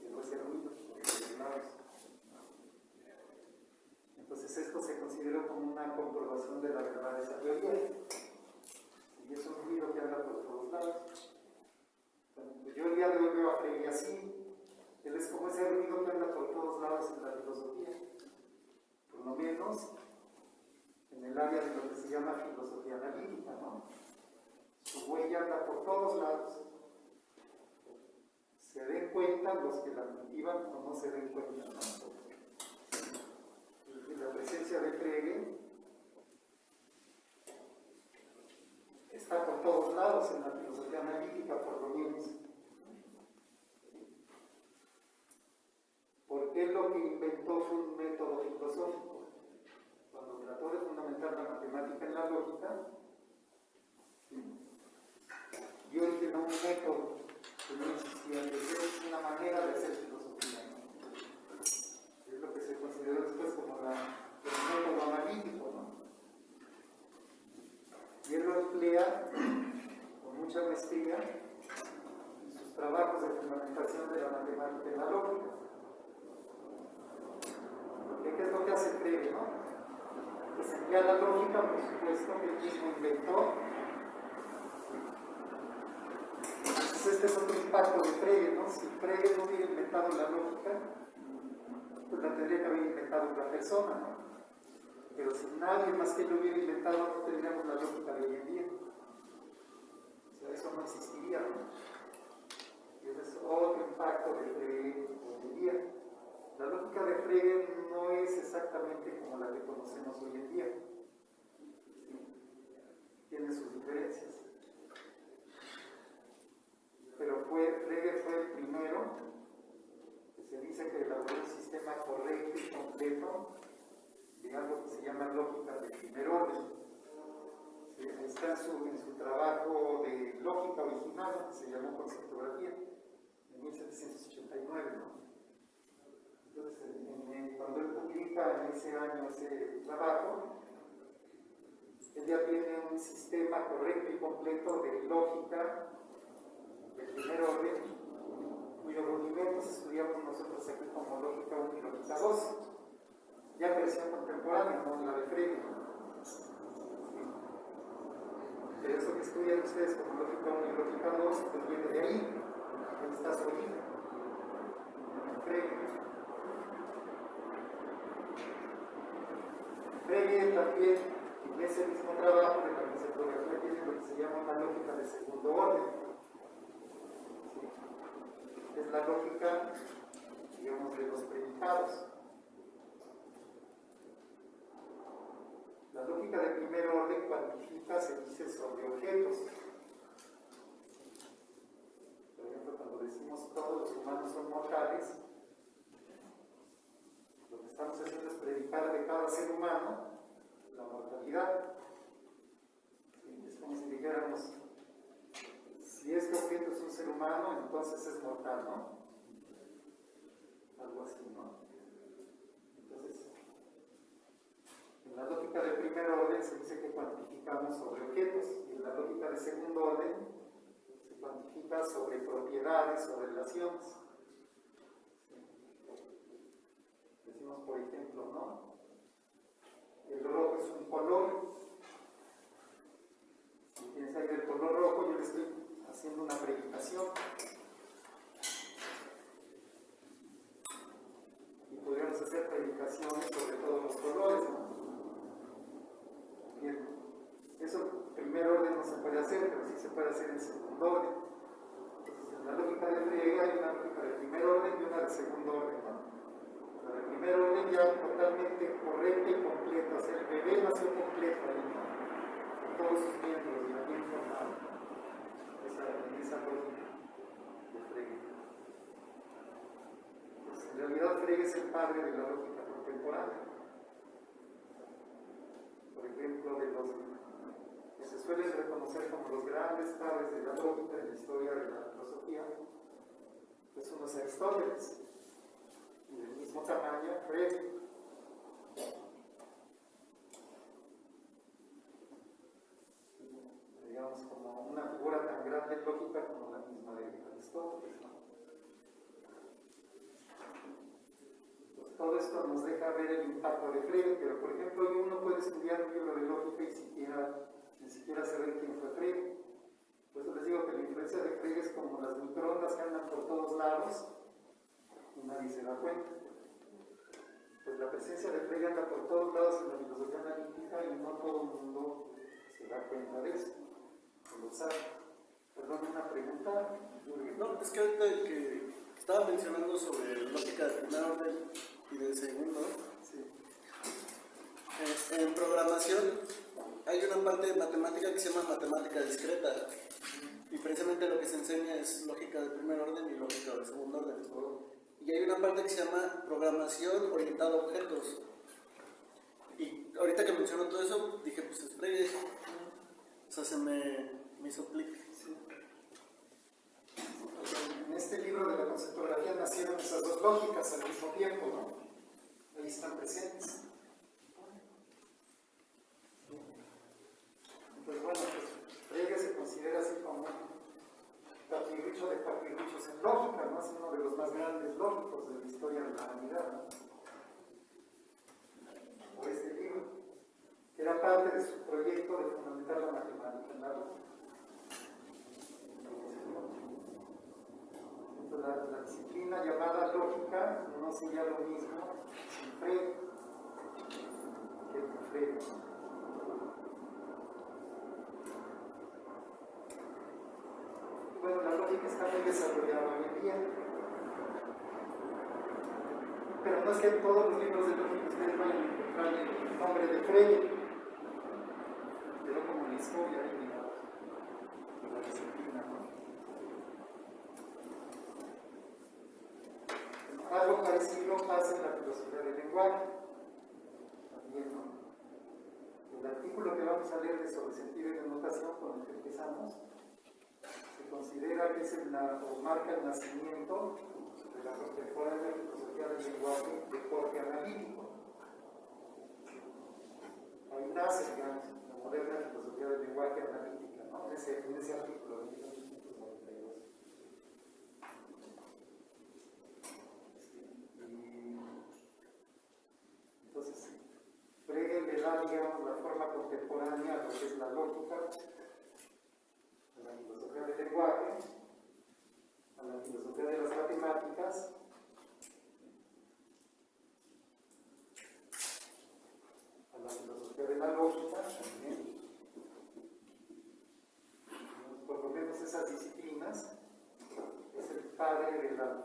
quedó ese ruido por todos lados. Entonces esto se consideró como una comprobación de la verdad de esa teoría. Y es un ruido que anda por todos lados. Entonces, yo el día de hoy veo a Frege así. Él es como ese ruido que anda por todos lados en la filosofía. Por lo menos en el área de lo que se llama filosofía analítica, ¿no? Su huella anda por todos lados. Se den cuenta los que la cultivan o no se den cuenta, ¿no? Y la presencia de Frege está por todos lados en la filosofía analítica, por lo menos. Porque él lo que inventó fue un método filosófico. Cuando trató de fundamentar la matemática en la lógica, dio que no un método que no existía, que es una manera de hacer filosofía, ¿no? Es lo que se consideró después como el método analítico, ¿no? Y él lo emplea con mucha maestría en sus trabajos de fundamentación de la matemática en la lógica. Porque ¿qué es lo que hace Frege, no? Pues emplea la lógica, por supuesto, que él mismo inventó. Entonces este es otro impacto de Frege, ¿no? Si Frege no hubiera inventado la lógica, pues la tendría que haber inventado otra persona, ¿no? Pero si nadie más que lo hubiera inventado, no tendríamos la lógica de hoy en día. O sea, eso no existiría, ¿no? Y ese es otro impacto de Frege hoy en día. La lógica de Frege no es exactamente como la que conocemos hoy en día. Tiene sus diferencias. Pero Frege fue el primero que se dice que elaboró un sistema correcto y completo de algo que se llama lógica de primer orden. Está en su trabajo de lógica original, que se llamó Conceptografía, en 1789, ¿no? Entonces, cuando él publica en ese año ese trabajo, él ya tiene un sistema correcto y completo de lógica de primer orden, cuyos rudimentos estudiamos nosotros aquí como lógica 1 y lógica 2, ya versión contemporánea, no la de Frege. Pero eso que estudian ustedes como lógica 1 y lógica 2, pues viene de ahí, ahí está su origen, Frege. Frege también, en ese mismo trabajo de la conceptografía, tiene lo que se llama una lógica de segundo orden. ¿Sí? Es la lógica, digamos, de los predicados. La lógica de primer orden cuantifica, se dice, sobre objetos. Por ejemplo, cuando decimos todos los humanos son mortales, lo que estamos haciendo es predicar de cada ser humano la mortalidad. Es como si dijéramos, si este objeto es un ser humano, entonces es mortal, ¿no? Algo así, ¿no? Entonces, en la lógica de primer orden se dice que cuantificamos sobre objetos, y en la lógica de segundo orden se cuantifica sobre propiedades o relaciones. Decimos, por ejemplo, ¿no? El rojo es un color. Si piensa que el color hacer predicaciones sobre todos los colores, ¿no? Bien, eso en primer orden no se puede hacer, pero sí se puede hacer en segundo orden. Entonces, en la lógica de Frege hay una lógica de primer orden y una de segundo orden, ¿no? La de primer orden ya totalmente correcta y completa, o sea, el bebé nació completo ahí, ¿no? Con todos sus miembros, ya bien formado, en esa lógica de Frege. Pues, en realidad Frege es el padre de la lógica contemporánea. Por ejemplo, de los que se suelen reconocer como los grandes padres de la lógica en la historia de la filosofía, pues uno es Aristóteles, y del mismo tamaño Frege. Digamos, como una figura tan grande en lógica como la misma de Aristóteles, ¿no? Pues todo esto nos deja ver el impacto de Frege, pero por ejemplo, hoy uno puede estudiar un libro de lógica y ni siquiera saber quién fue Frege. Por eso les digo que la influencia de Frege es como las microondas que andan por todos lados y nadie se da cuenta. Pues la presencia de Frege anda por todos lados en la filosofía analítica y no todo el mundo se da cuenta de eso. Lo sabe. Perdón, una pregunta. No, es que ahorita que estaba mencionando sobre lógica de primer orden y de segundo, Sí. En programación hay una parte de matemática que se llama matemática discreta y precisamente lo que se enseña es lógica de primer orden y lógica de segundo orden. Y hay una parte que se llama programación orientada a objetos. Y ahorita que menciono todo eso, dije, pues es Frege. O sea, se me hizo clic. Sí. En este libro de la conceptografía nacieron esas dos lógicas al mismo tiempo, ¿no? Ahí están presentes. Pues bueno, pues Frege se considera así como un papirrucho de papirruchos en lógica, ¿no? Es uno de los más grandes lógicos de la historia de la humanidad, ¿no? Por este libro, que era parte de su proyecto de fundamentar la matemática en la lógica. Entonces, la disciplina llamada lógica no sería lo mismo sin Frege que con Frege. Bueno, la lógica está muy desarrollada hoy en día, pero no es que en todos los libros de lógica ustedes vayan a encontrar el nombre de Frege, pero como en la historia de la disciplina, ¿no? Algo parecido pasa en la filosofía del lenguaje, también, ¿no? El artículo que vamos a leer de sobre sentido y denotación con el que empezamos se considera que es o marca el nacimiento de la contemporánea filosofía del lenguaje de corte analítico. Ahí nace, digamos, la moderna filosofía del lenguaje analítica, ¿no? En ese artículo de 1992. Entonces, Frege le da, digamos, la forma contemporánea a lo que es la lógica, a la filosofía del lenguaje, a la filosofía de las matemáticas, a la filosofía de la lógica también. Por lo menos esas disciplinas es el padre de la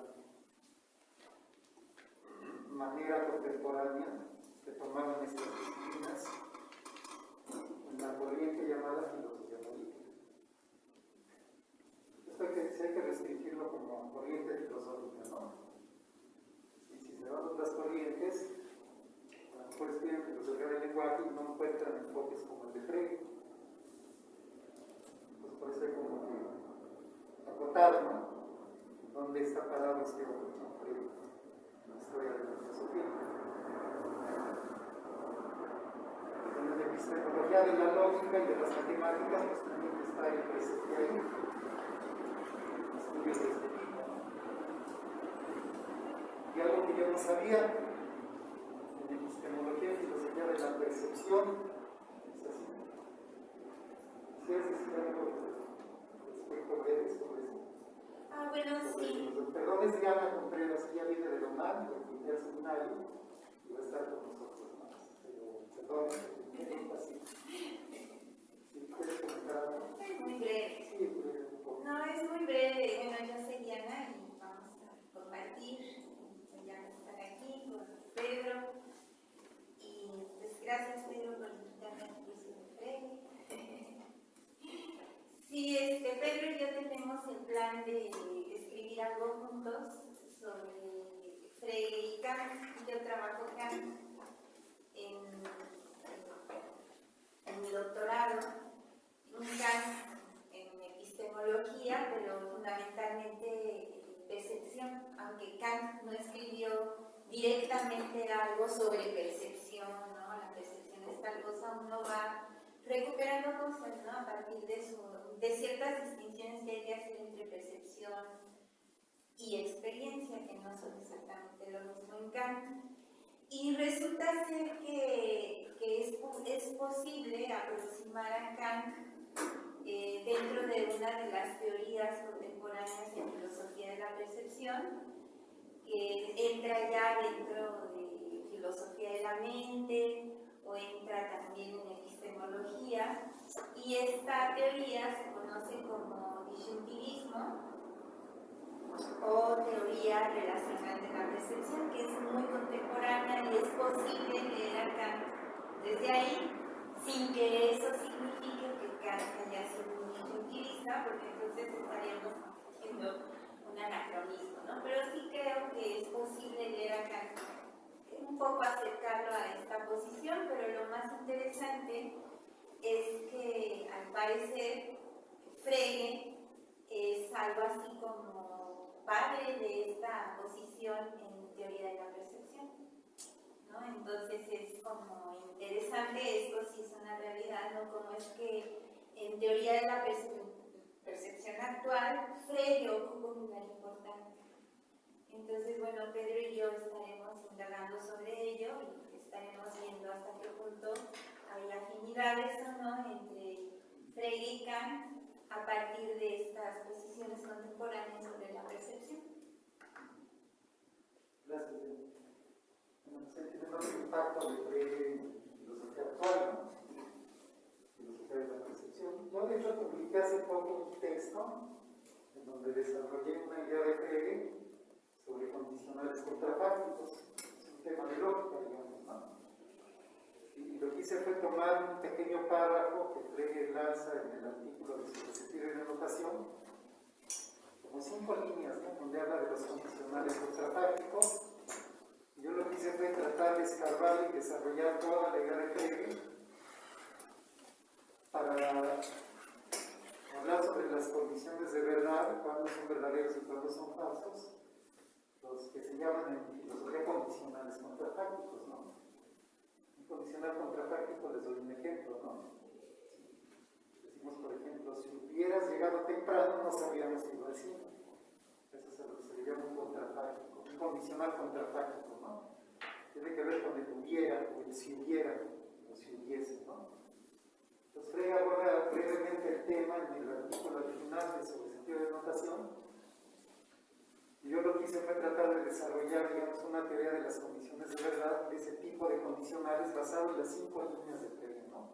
manera contemporánea que tomaron estas disciplinas en la corriente llamada filosofía política. Esto hay que restringirlo como corriente filosófica, ¿no? Y si se van otras corrientes, a lo mejor estudian filosofía del lenguaje y no encuentran enfoques como el de Frege. Pues por eso hay como que acotar, ¿no? ¿Dónde está parado este hombre, ¿no? Frege, en la historia de la filosofía? En la epistemología de la lógica y de las matemáticas, pues también está el presente ahí. Estudios de este tipo, ¿no? Y algo que yo no sabía, en epistemología y filosofía de la percepción, es así. ¿Quieres decir algo respecto de eso? Bueno, sí. Perdón, es Diana Contreras, ella viene de la UNAM, del primer seminario, y va a estar con nosotros más. Pero, perdón, así. Si quieres comentar algo. Es muy breve. Sí, un poco. No, es muy breve. Bueno, yo soy Diana y vamos a compartir. Ya están aquí con Pedro. Y pues gracias, Pedro, por invitarme al curso de Freire. Sí, Pedro y yo tenemos el plan de escribir algo juntos sobre Freire y Kant. Yo trabajo Kant en mi doctorado, un Kant en epistemología, pero fundamentalmente percepción, aunque Kant no escribió directamente algo sobre percepción, ¿no? La percepción es tal cosa, uno va recuperando cosas, ¿no? A partir de ciertas distinciones que hay que hacer entre percepción y experiencia, que no son exactamente lo mismo en Kant. Y resulta ser que es posible aproximar a Kant dentro de una de las teorías contemporáneas en filosofía de la percepción, que entra ya dentro de filosofía de la mente o entra también en epistemología, y esta teoría se conoce como disyuntivismo o teoría relacional de la percepción, que es muy contemporánea y es posible leer a Kant desde ahí sin que eso signifique que Kant haya sido un disyuntivista, porque entonces estaríamos haciendo un anacronismo, ¿no? Pero sí creo que es posible leer a Kant, un poco acercarlo a esta posición, pero lo más interesante es que al parecer Freire es algo así como padre de esta posición en teoría de la percepción, ¿no? Entonces es como interesante, esto sí es una realidad, ¿no? Como es que en teoría de la percepción actual Freire ocupa un lugar importante. Entonces, bueno, Pedro y yo estaremos indagando sobre ello y estaremos viendo hasta qué punto hay afinidades o no entre Freire y Kant a partir de estas posiciones contemporáneas sobre la percepción. Gracias. Bueno, pues tenemos el impacto de Freire en filosofía actual, ¿no? Filosofía de la percepción. Yo, de hecho, publiqué hace poco un texto en donde desarrollé una idea de Freire sobre condicionales contrafácticos. Es un tema de lógica, digamos, ¿no? Y lo que hice fue tomar un pequeño párrafo que Freire lanza en el artículo de su sentido de notación, como 5 líneas, ¿no? Donde habla de los condicionales contrafácticos. Y yo lo que hice fue tratar de escarbar y desarrollar toda la idea de Freire para hablar sobre las condiciones de verdad, cuándo son verdaderos y cuándo son falsos, los que se llaman en filosofía condicionales contrafácticos, ¿no? Un condicional contrafáctico, les doy un ejemplo, ¿no? Decimos, por ejemplo, si hubieras llegado temprano, no habríamos ido al cine. Eso es lo que se le llama un contrafáctico, un condicional contrafáctico, ¿no? Tiene que ver con el hubiera, o el si hubiera, o si hubiese, ¿no? Entonces, Freire aborda brevemente el tema en el artículo original de su sentido de notación. Y yo lo que hice fue tratar de desarrollar, digamos, una teoría de las condiciones de verdad, de ese tipo de condicionales basado en las 5 líneas de Freire, ¿no?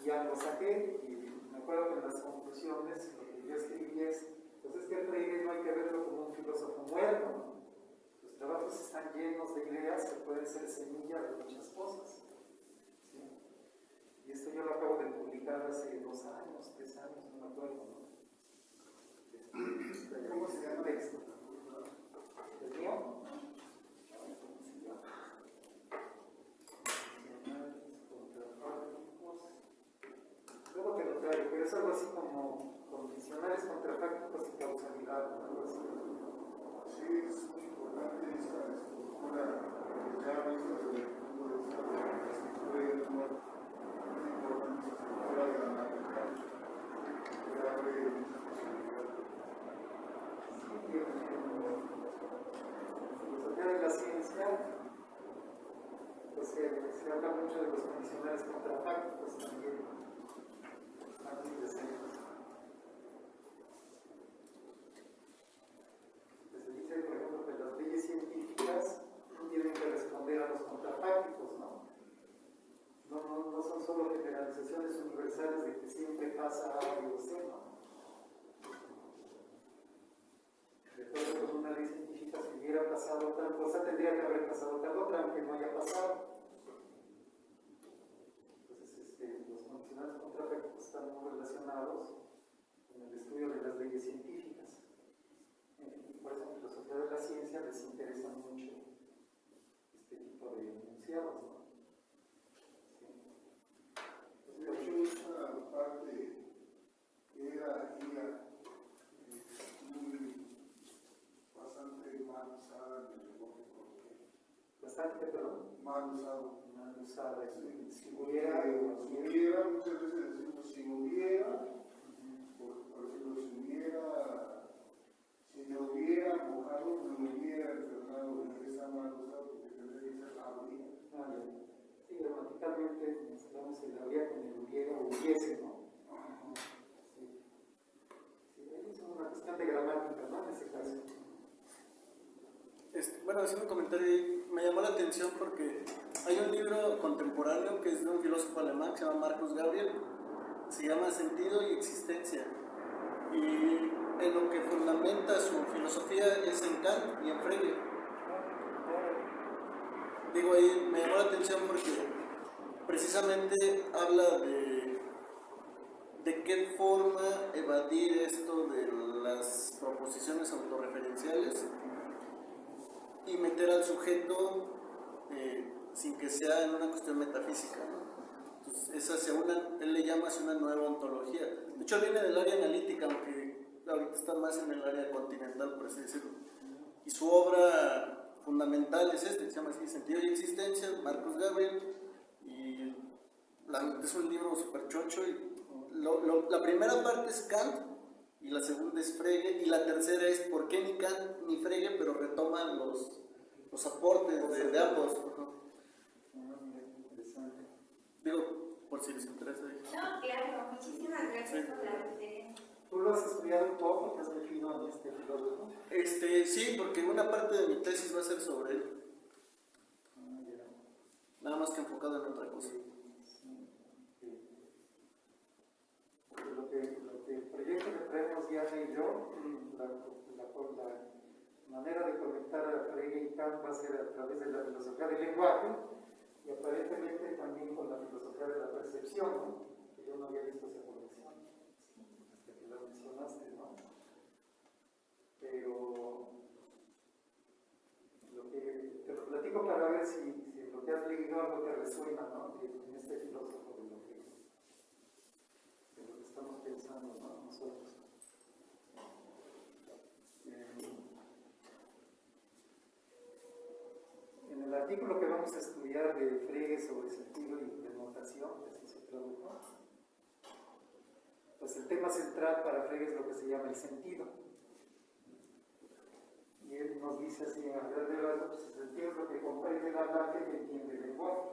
Y ya lo saqué, y me acuerdo que en las conclusiones lo que yo escribí es, pues es que Freire no hay que verlo como un filósofo muerto, ¿no? Sus trabajos están llenos de ideas que pueden ser semillas de muchas cosas, ¿sí? Y esto yo lo acabo de publicar hace 2 años, 3 años, no me acuerdo, ¿no? ¿Cómo se llama el texto? ¿El mío? Luego te lo traigo, pero es algo así como condicionales contrafácticos y causalidad, algo así. Sí, es muy importante esa estructura, ya visto desde el punto de vista de la estructura y es muy importante esa estructura de la analítica que abre muchas posibilidades. Filosofía de la ciencia, pues se habla mucho de los condicionales contrafácticos también. Se dice, por ejemplo, que las leyes científicas siempre pasa A o C, ¿no? De acuerdo con una ley científica, si hubiera pasado otra cosa, tendría que haber pasado tal otra, aunque no haya pasado. Entonces, los condicionales contrafactos están muy relacionados con el estudio de las leyes científicas. Y por eso en filosofía de la ciencia les interesa mucho este tipo de enunciados, ¿no? De hecho, esa parte era muy bastante mal usada en el lenguaje coloquial. Bastante, perdón, Mal usado. mal usada. Si Hubiera, hubiera, muchas veces decimos si hubiera, por ejemplo, si me hubiera mojado, me hubiera enfermado, esa mal usado, porque tendría que ser habría. sí, gramaticalmente mezclamos el habría con el hubiera o hubiese, ¿no? Sí. Sí, es una cuestión de gramática, ¿no? En ese caso. Bueno, haciendo un comentario ahí, me llamó la atención porque hay un libro contemporáneo que es de un filósofo alemán que se llama Marcus Gabriel, se llama Sentido y Existencia, y en lo que fundamenta su filosofía es en Kant y en Frege. Digo, ahí me llamó la atención porque precisamente habla de qué forma evadir esto de las proposiciones autorreferenciales y meter al sujeto sin que sea en una cuestión metafísica, ¿no? Entonces, es hacia él le llama hacia una nueva ontología. De hecho, viene del área analítica, aunque ahorita está más en el área continental, por así decirlo. Y su obra fundamental es se llama así, Sentido y Existencia, Marcus Gabriel, y es un libro súper chocho. La primera parte es Kant, y la segunda es Frege, y la tercera es por qué ni Kant ni Frege, pero retoman los aportes de ambos. Interesante. Digo, por si les interesa. No, claro, muchísimas gracias por la referencia. ¿Tú lo has estudiado un poco? ¿Te has metido en este filósofo? Sí, porque una parte de mi tesis va a ser sobre él, Ya. nada más que enfocado en otra cosa. Porque lo que el proyecto que traemos Diana y yo, la manera de conectar a Frege y Kant va a ser a través de la filosofía del lenguaje y aparentemente también con la filosofía de la percepción, ¿no? Que yo no había visto esa conexión hasta que la mencionaste, ¿no? Pero te lo platico para ver si lo que has leído algo te resuena, ¿no? En este filósofo de lo que estamos pensando, ¿no? Nosotros. En el artículo que vamos a estudiar de Frege sobre sentido y denotación, que así se tradujo, pues el tema central para Frege es lo que se llama el sentido. Y él nos dice así, a grandes rasgos, pues el sentido es lo que comprende el hablante que entiende el lenguaje.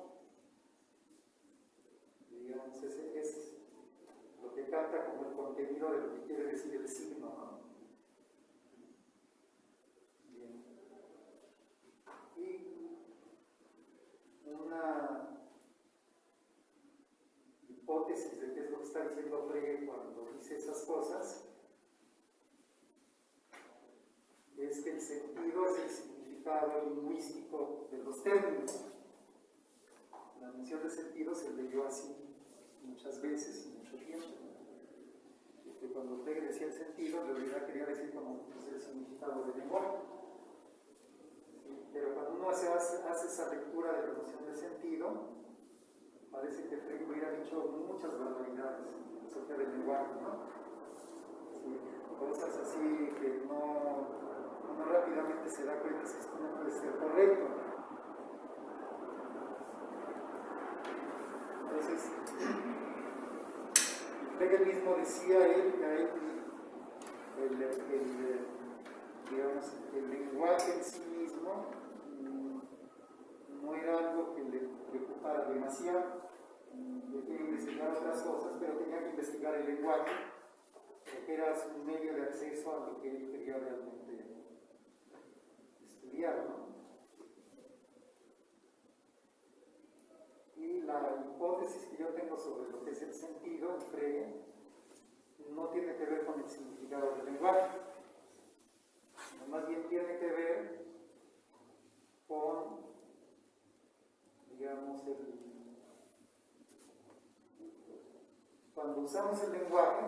Digamos, ese es lo que capta como el contenido de lo que quiere decir el signo, ¿no? Bien. Y una hipótesis de qué es lo que está diciendo Frege cuando dice esas cosas es que el sentido es el significado lingüístico de los términos. La mención de sentido se leyó así muchas veces y mucho tiempo. Que cuando Frege decía el sentido, en realidad quería decir como pues, el significado del lenguaje. Pero cuando uno hace esa lectura de la noción de sentido, parece que Frege hubiera dicho muchas barbaridades en la filosofía del lenguaje, ¿no? Sí, cosas así que uno rápidamente se da cuenta que esto no puede ser correcto. Entonces, Frege mismo decía que a él digamos, el lenguaje en sí mismo no era algo que le preocupara demasiado. Él quería investigar otras cosas, pero tenía que investigar el lenguaje, porque era su medio de acceso a lo que él quería realmente estudiar, ¿no? Y la hipótesis que yo tengo sobre lo que es el sentido en Frege no tiene que ver con el significado del lenguaje, más bien tiene que ver con, digamos, cuando usamos el lenguaje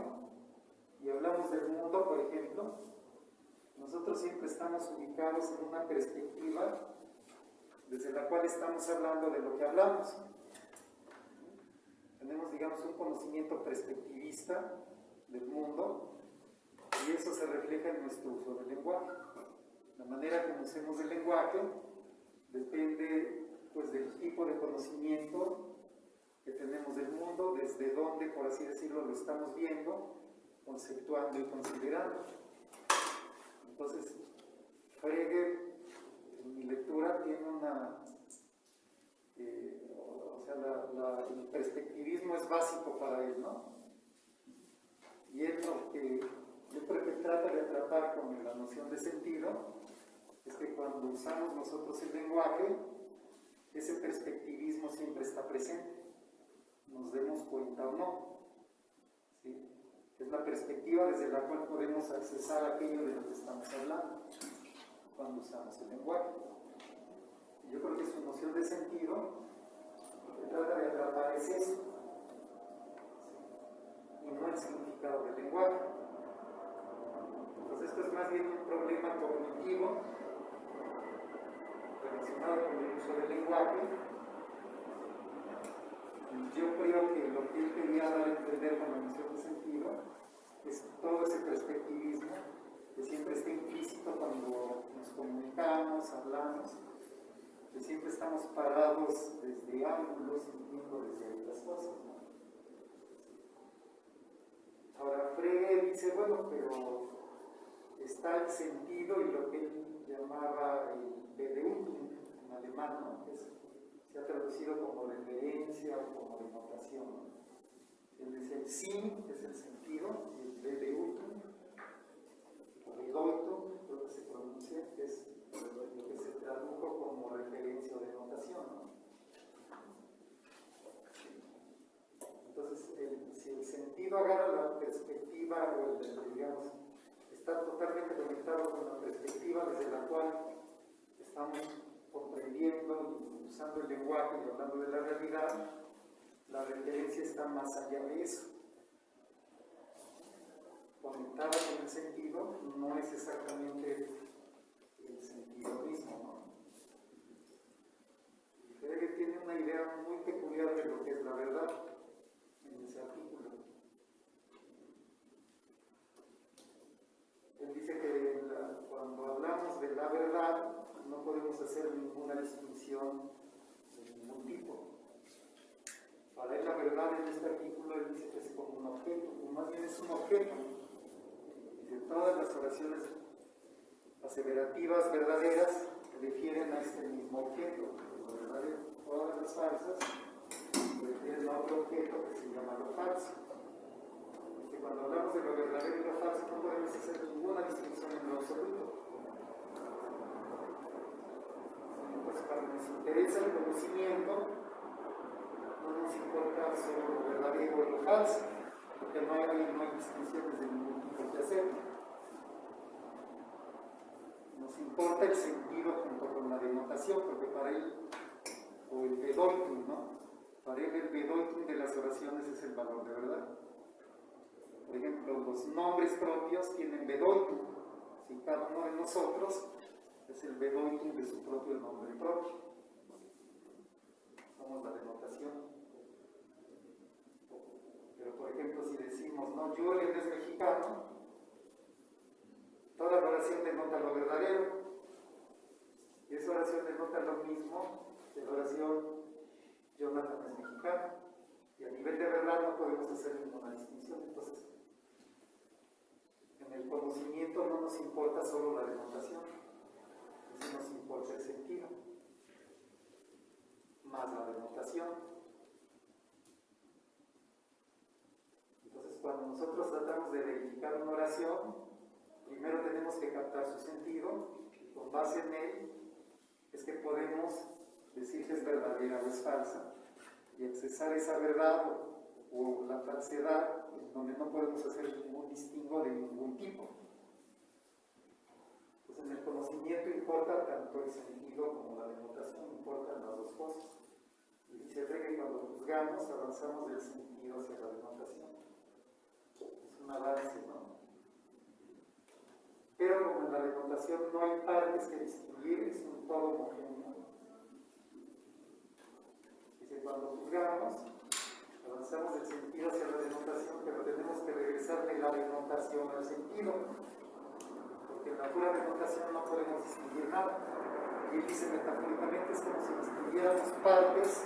y hablamos del mundo, por ejemplo, nosotros siempre estamos ubicados en una perspectiva desde la cual estamos hablando de lo que hablamos. Tenemos, digamos, un conocimiento perspectivista del mundo y eso se refleja en nuestro uso del lenguaje. La manera como usemos el lenguaje depende, pues, del tipo de conocimiento que tenemos del mundo, desde donde, por así decirlo, lo estamos viendo, conceptuando y considerando. Entonces, Frege, en mi lectura, tiene una... el perspectivismo es básico para él, ¿no? Y él lo que yo creo que trata de atrapar con la noción de sentido es que cuando usamos nosotros el lenguaje, ese perspectivismo siempre está presente, nos demos cuenta o no, ¿sí? Es la perspectiva desde la cual podemos accesar aquello de lo que estamos hablando cuando usamos el lenguaje. Y yo creo que su noción de sentido lo que trata de atrapar es eso, ¿sí? Y no el significado del lenguaje. Entonces esto es más bien un problema cognitivo relacionado con el uso del lenguaje. Y yo creo que lo que él quería dar a entender con la noción de sentido es todo ese perspectivismo que siempre está implícito cuando nos comunicamos, hablamos, que siempre estamos parados desde ángulos y viendo desde ahí las cosas, ¿no? Ahora Frege dice, bueno, pero está el sentido y lo que él llamaba el Bedeutung en alemán, ¿no? Que se ha traducido como referencia o como denotación, ¿no? Él dice el Sinn es el sentido, y el Bedeutung o Bedeutung, creo que se pronuncia, que es lo que se tradujo como referencia o denotación, ¿no? Entonces, si el sentido agarra la perspectiva o digamos, está totalmente conectado con la perspectiva desde la cual estamos comprendiendo y usando el lenguaje y hablando de la realidad, la referencia está más allá de eso. Conectada con el sentido no es exactamente el sentido mismo, ¿no? Y Frege tiene una idea muy peculiar de lo que es la verdad en ese artículo. Él dice que cuando hablamos de la verdad no podemos hacer ninguna distinción de ningún tipo. Para él la verdad en este artículo él dice que es como un objeto, o más bien es un objeto. Dice, todas las oraciones aseverativas verdaderas refieren a este mismo objeto, lo verdadero. Todas las falsas refieren a otro objeto que se llama lo falso. Que cuando hablamos de lo verdadero y lo falso no podemos hacer ninguna distinción en lo absoluto. Entonces, cuando nos interesa el conocimiento, no nos importa solo lo verdadero o lo falso, porque no hay distinciones de ningún tipo que hacer. Nos importa el sentido junto con la denotación, porque para él, o el Bedeutung, ¿no? Para él el Bedeutung de las oraciones es el valor de verdad. Por ejemplo, los nombres propios tienen Bedeutung. Si cada uno de nosotros es el Bedeutung de su propio nombre propio. Somos la denotación. Pero, por ejemplo, si decimos, no, Julian es mexicano, toda la oración denota lo verdadero. Y esa oración denota lo mismo que la oración Jonathan es mexicano. Y a nivel de verdad no podemos hacer ninguna distinción. Entonces, en el conocimiento no nos importa solo la denotación, sí nos importa el sentido, más la denotación. Entonces, cuando nosotros tratamos de verificar una oración, primero tenemos que captar su sentido, y con base en él es que podemos decir que es verdadera o es falsa, y accesar esa verdad o la falsedad en donde no podemos hacer ningún distingo de ningún tipo. Pues en el conocimiento importa tanto el sentido como la denotación, importan las dos cosas. Y dice Frege que cuando juzgamos avanzamos del sentido hacia la denotación. Es un avance, ¿no? Pero como en la denotación no hay partes que distinguir, es un todo homogéneo. Dice, cuando juzgamos, avanzamos del sentido hacia la denotación, pero tenemos que regresar de la denotación al sentido. Porque en la pura denotación no podemos distinguir nada. Y él dice metafóricamente es como si distinguiéramos partes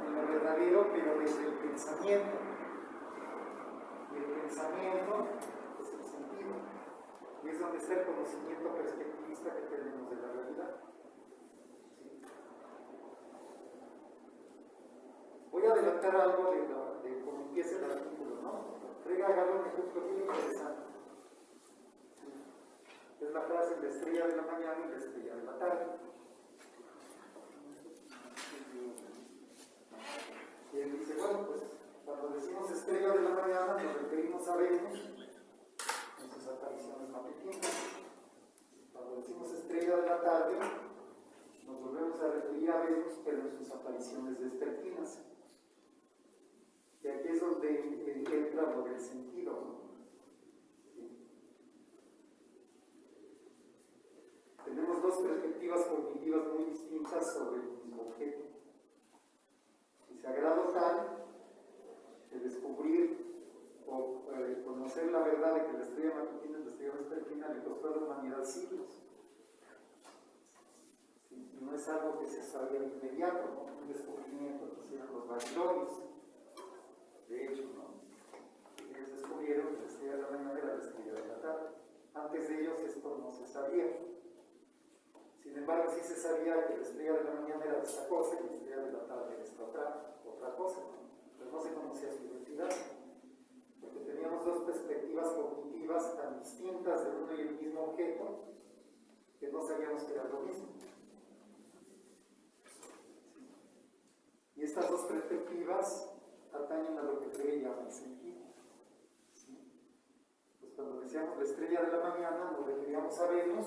en lo verdadero, pero desde el pensamiento. Y el pensamiento es el sentido. Y es donde está el conocimiento perspectivista que tenemos de la realidad. ¿Sí? Voy a adelantar algo de cómo empieza el artículo, ¿no? Frege agarra un ejemplo muy interesante. Es la frase la estrella de la mañana y la estrella de la tarde. Y él dice, bueno, pues cuando decimos estrella de la mañana nos referimos a Venus en sus apariciones matutinas. Cuando decimos estrella de la tarde nos volvemos a referir a Venus pero en sus apariciones vespertinas. Y aquí es donde entra lo del sentido, ¿no? Tenemos dos perspectivas cognitivas muy distintas sobre el mismo objeto. Y se agrado tal de descubrir o conocer la verdad de que la estrella matutina y la estrella vespertina le costó a la humanidad siglos. Y no es algo que se sabía de inmediato, ¿no? Un descubrimiento que hicieron los babilonios. De hecho, ¿no? Ellos descubrieron que la estrella de la mañana era la estrella de la tarde. Antes de ellos esto no se sabía. Sin embargo, sí se sabía que la estrella de la mañana era esta cosa y la estrella de la tarde era esta otra cosa, ¿no? Pero no se conocía su identidad, porque teníamos dos perspectivas cognitivas tan distintas de uno y el mismo objeto que no sabíamos que era lo mismo. Y estas dos perspectivas atañen a lo que Frege llama el sentido. ¿Sí? Pues cuando decíamos la estrella de la mañana nos referíamos a Venus,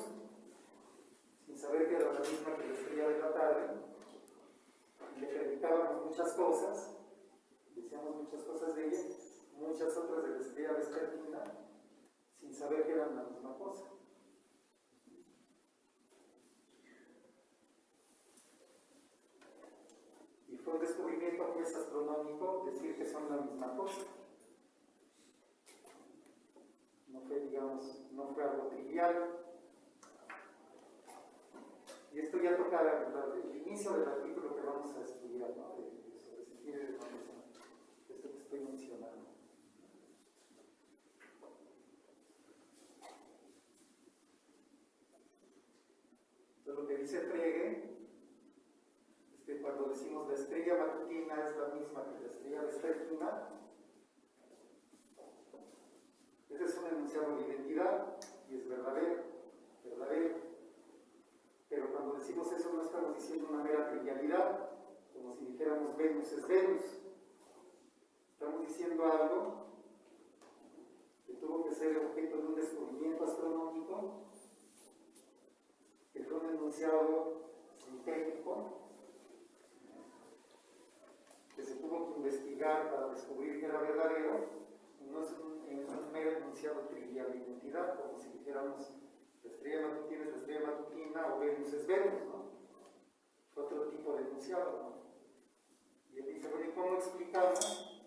sin saber que era la misma que la estrella de la tarde, y le predicábamos muchas cosas, decíamos muchas cosas de ella, muchas otras de la estrella vespertina, sin saber que eran la misma cosa. Y fue un descubrimiento pues astronómico decir que son la misma cosa. No fue, digamos, no fue algo trivial. Y esto ya toca el inicio del artículo que vamos a estudiar, ¿no? Sobre sentido y denotación. Esto que estoy mencionando. Entonces lo que dice Frege es que cuando decimos la estrella matutina es la misma que la estrella vespertina, ese es un enunciado de identidad y es verdadero. Pero cuando decimos eso no estamos diciendo una mera trivialidad, como si dijéramos Venus es Venus. Estamos diciendo algo que tuvo que ser objeto de un descubrimiento astronómico, que fue un enunciado sintético, que se tuvo que investigar para descubrir que era verdadero, y no es un mero enunciado trivial de identidad, como si dijéramos la estrella matutina es la estrella matutina o Venus es Venus, ¿no? Otro tipo de enunciado, ¿no? Y él dice, bueno, ¿y cómo explicamos?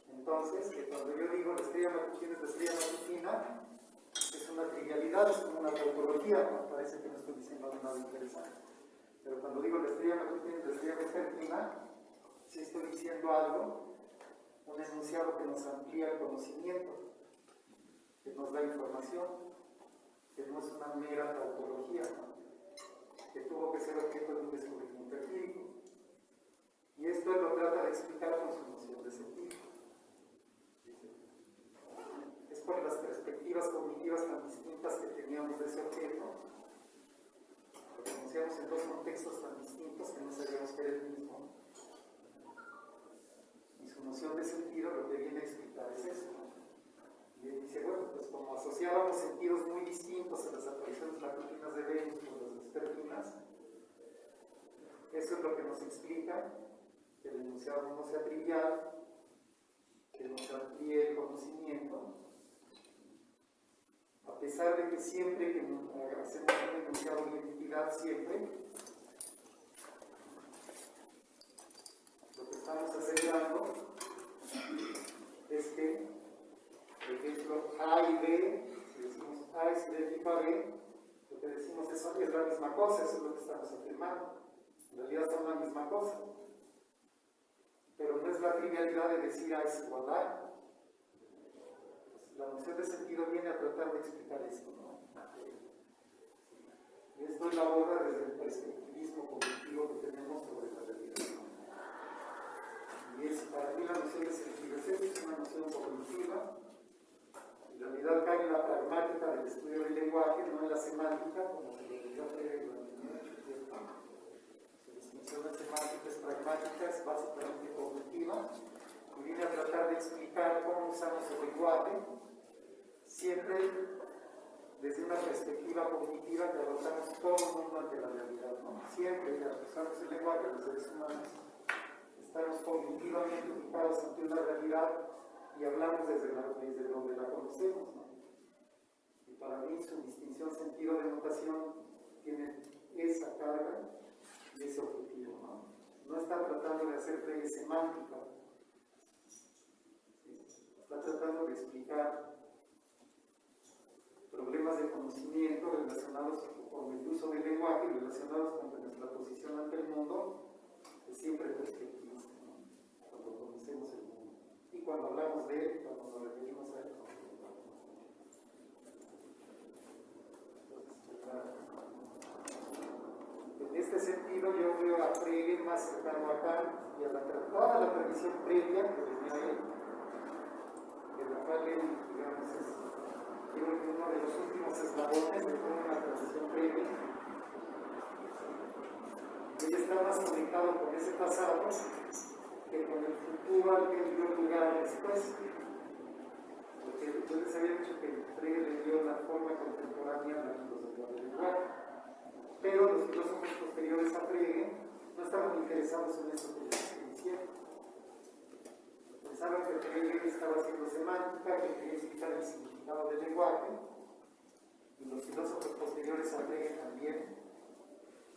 Entonces, que cuando yo digo la estrella matutina es la estrella matutina, es una trivialidad, es como una tautología, ¿no? Parece que no estoy diciendo nada interesante. Pero cuando digo la estrella matutina es la estrella vespertina, sí estoy diciendo algo, un enunciado que nos amplía el conocimiento, que nos da información, que no es una mera tautología, ¿no? Que tuvo que ser objeto de un descubrimiento empírico. Y esto él lo trata de explicar con su noción de sentido. Es por las perspectivas cognitivas tan distintas que teníamos de ese objeto, lo conocíamos en dos contextos tan distintos que no sabíamos que era el mismo. Y su su noción de sentido lo que viene a explicar es eso. Y él dice, bueno, pues como asociábamos sentidos muy distintos a las apariciones matutinas de Venus con las vespertinas, eso es lo que nos explica que el enunciado no sea trivial, que nos amplíe el conocimiento, a pesar de que siempre que hacemos un enunciado de identidad, siempre lo que estamos asegurando es que, por ejemplo, A y B, si decimos A es idéntico a B, lo que decimos es la misma cosa, eso es lo que estamos afirmando. En realidad son la misma cosa. Pero no es la trivialidad de decir A es igual a A. La noción de sentido viene a tratar de explicar esto, ¿no? Y esto es la obra desde el perspectivismo cognitivo que tenemos sobre la realidad. Y es, para mí la noción de sentido es una noción cognitiva. En realidad cae en la pragmática del estudio del lenguaje, no en la semántica, como se le dio a Freire durante mucho tiempo. La distinción de semántica es pragmática, es básicamente cognitiva, y viene a tratar de explicar cómo usamos el lenguaje, siempre desde una perspectiva cognitiva que adoptamos todo el mundo ante la realidad, ¿no? Siempre que usamos el lenguaje, los seres humanos estamos cognitivamente ubicados ante una realidad y hablamos desde donde la conocemos, ¿no? Y para mí su distinción sentido de notación tiene esa carga y ese objetivo, ¿no? No está tratando de hacer Freire semántica, está tratando de explicar problemas de conocimiento relacionados con el uso del lenguaje y relacionados con nuestra posición ante el mundo, es siempre perspectivista, ¿no? Cuando conocemos el mundo y cuando hablamos de él, cuando nos referimos a él. En este sentido, yo veo a Frege más cercano a Kant y a toda la tradición previa que venía él, de la cual él, digamos, es creo que uno de los últimos eslabones de toda una tradición previa. Él está más conectado con ese pasado que con el futuro al que dio lugar después. Porque yo les había dicho que Frege le dio la forma contemporánea a la filosofía del lenguaje. Pero los filósofos posteriores a Frege no estaban interesados en eso que les estoy diciendo. Pensaban que Frege estaba haciendo semántica, que quería explicar el significado del lenguaje, y los filósofos posteriores a Frege también,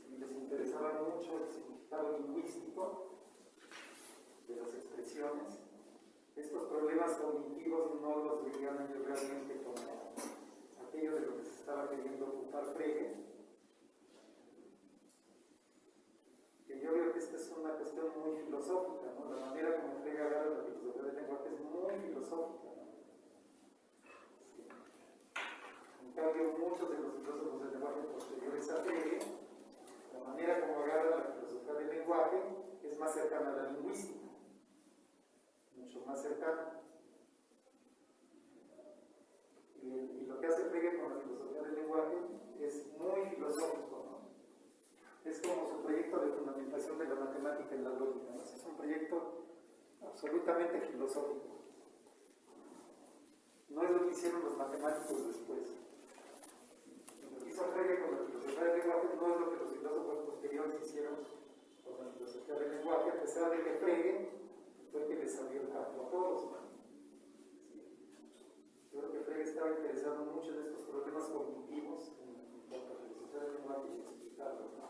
y les interesaba mucho el significado lingüístico de las expresiones. Estos problemas cognitivos no los veían ellos realmente como aquello de lo que se estaba queriendo ocupar Frege. Que yo veo que esta es una cuestión muy filosófica, ¿no? La manera como Frege agarra la filosofía del lenguaje es muy filosófica, ¿no? Sí. En cambio, muchos de los filósofos del lenguaje posteriores a Frege, la manera como agarra la filosofía del lenguaje es más cercana a la lingüística, mucho más cercana. Y lo que hace Frege con la filosofía del lenguaje es muy filosófico, ¿no? Es como su proyecto de fundamentación de la matemática y la lógica, ¿no? Es un proyecto absolutamente filosófico. No es lo que hicieron los matemáticos después. Lo que hizo Frege con la filosofía del lenguaje no es lo que los filósofos posteriores hicieron con la filosofía del lenguaje, a pesar de que Frege fue el que les abrió el campo a todos, ¿no? Yo creo que Frege estaba interesado mucho en estos problemas cognitivos en cuanto a la filosofía del lenguaje y explicarlos, ¿no?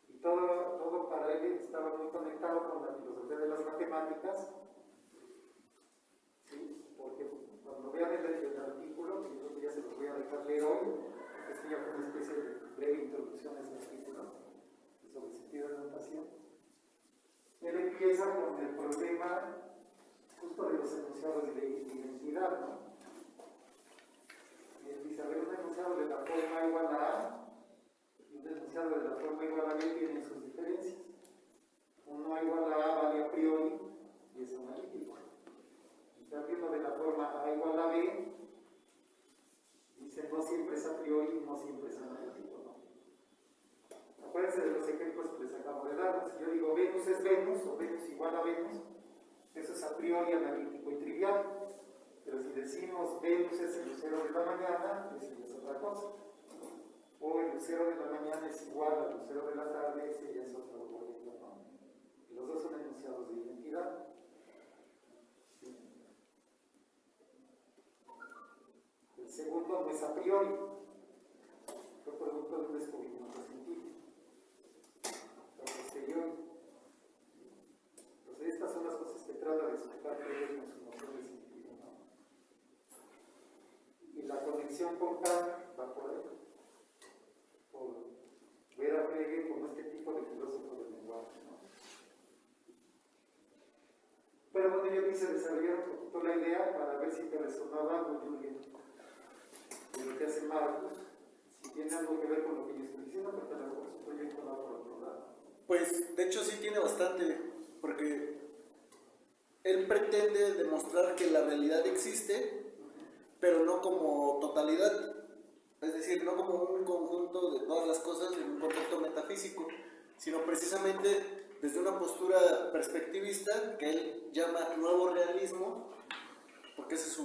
Y todo para él estaba muy conectado con la filosofía de las matemáticas, ¿sí? Porque cuando vean el artículo, que yo creo que ya se los voy a dejar leer hoy, porque esto ya fue una especie de breve introducción a ese artículo sobre sentido de notación, él empieza con el problema justo de los enunciados de identidad, ¿no? Y él dice, a ver, un enunciado de la forma igual a A y un enunciado de la forma igual a B tienen sus diferencias. Uno igual a A vale a priori y es analítico. En cambio, uno de la forma A igual a B dice no siempre es a priori y no siempre es analítico, ¿no? Acuérdense de los ejemplos que les acabo acabo de dar. Si yo digo Venus es Venus o Venus igual a Venus, eso es a priori analítico y trivial. Pero si decimos Venus es el lucero de la mañana, eso ya es otra cosa. O el lucero de la mañana es igual al lucero de la tarde, ese ya es otro boleto, ¿no? Y los dos son enunciados de identidad. ¿Sí? El segundo no es a priori, fue producto de un descubrimiento científico, a posteriori. Entonces estas son las cosas que trata de explicar Hegel con su noción de sentido, ¿no? Y la conexión con Kant va por ahí, por ver a Hegel como este tipo de filósofo del lenguaje, ¿no? Pero bueno, yo quise desarrollar un poquito la idea para ver si te resonaba algo, Julián, de lo que hace Marcus, si tiene algo que ver con lo que yo estoy diciendo, porque a lo mejor su proyecto va por otro lado. Pues de hecho sí tiene bastante, porque él pretende demostrar que la realidad existe, pero no como totalidad, es decir, no como un conjunto de todas las cosas en un concepto metafísico, sino precisamente desde una postura perspectivista que él llama nuevo realismo, porque esa es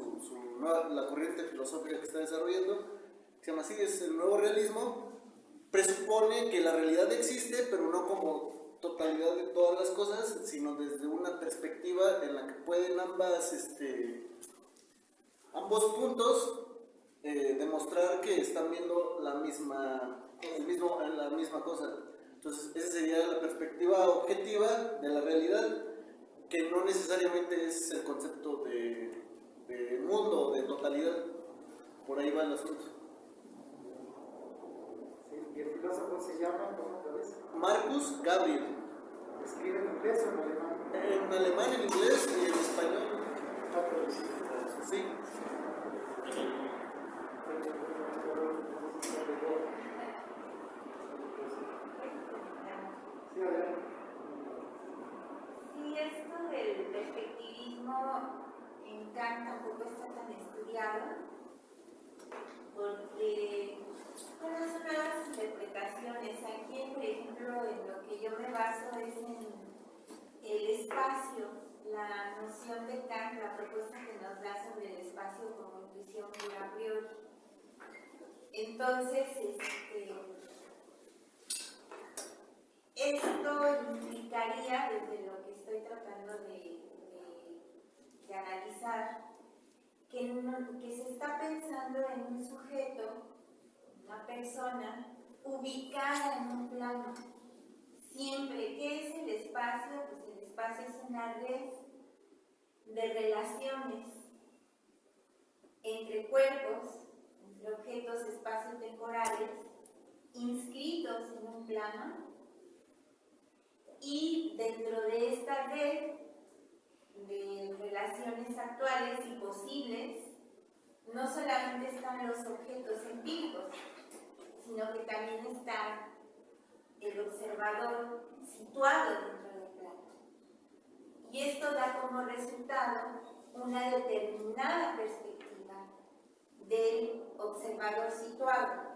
la corriente filosófica que está desarrollando, se llama así, es el nuevo realismo, presupone que la realidad existe, pero no como totalidad de todas las cosas, sino desde una perspectiva en la que pueden ambos puntos demostrar que están viendo la misma cosa. Entonces, esa sería la perspectiva objetiva de la realidad, que no necesariamente es el concepto de mundo, de totalidad. Por ahí va el asunto. ¿Sí? ¿Y el filósofo se llama, cómo otra vez? Marcus Gabriel. ¿Escribe en inglés o en alemán? En alemán, en inglés y en español. Está traducido. Sí. Sí, adelante. Sí, esto del perspectivismo en Kant tampoco está tan estudiado, porque bueno, son nuevas interpretaciones. Aquí, por ejemplo, en lo que yo me baso es en el espacio, la noción de Kant, la propuesta que nos da sobre el espacio como intuición pura a priori. Entonces, esto implicaría, desde lo que estoy tratando de analizar, que se está pensando en un sujeto, una persona, ubicada en un plano. Siempre, ¿qué es el espacio? Pues el espacio es una red de relaciones entre cuerpos, entre objetos espacio-temporales, inscritos en un plano, y dentro de esta red de relaciones actuales y posibles, no solamente están los objetos empíricos, sino que también está el observador situado dentro del plano. Y esto da como resultado una determinada perspectiva del observador situado.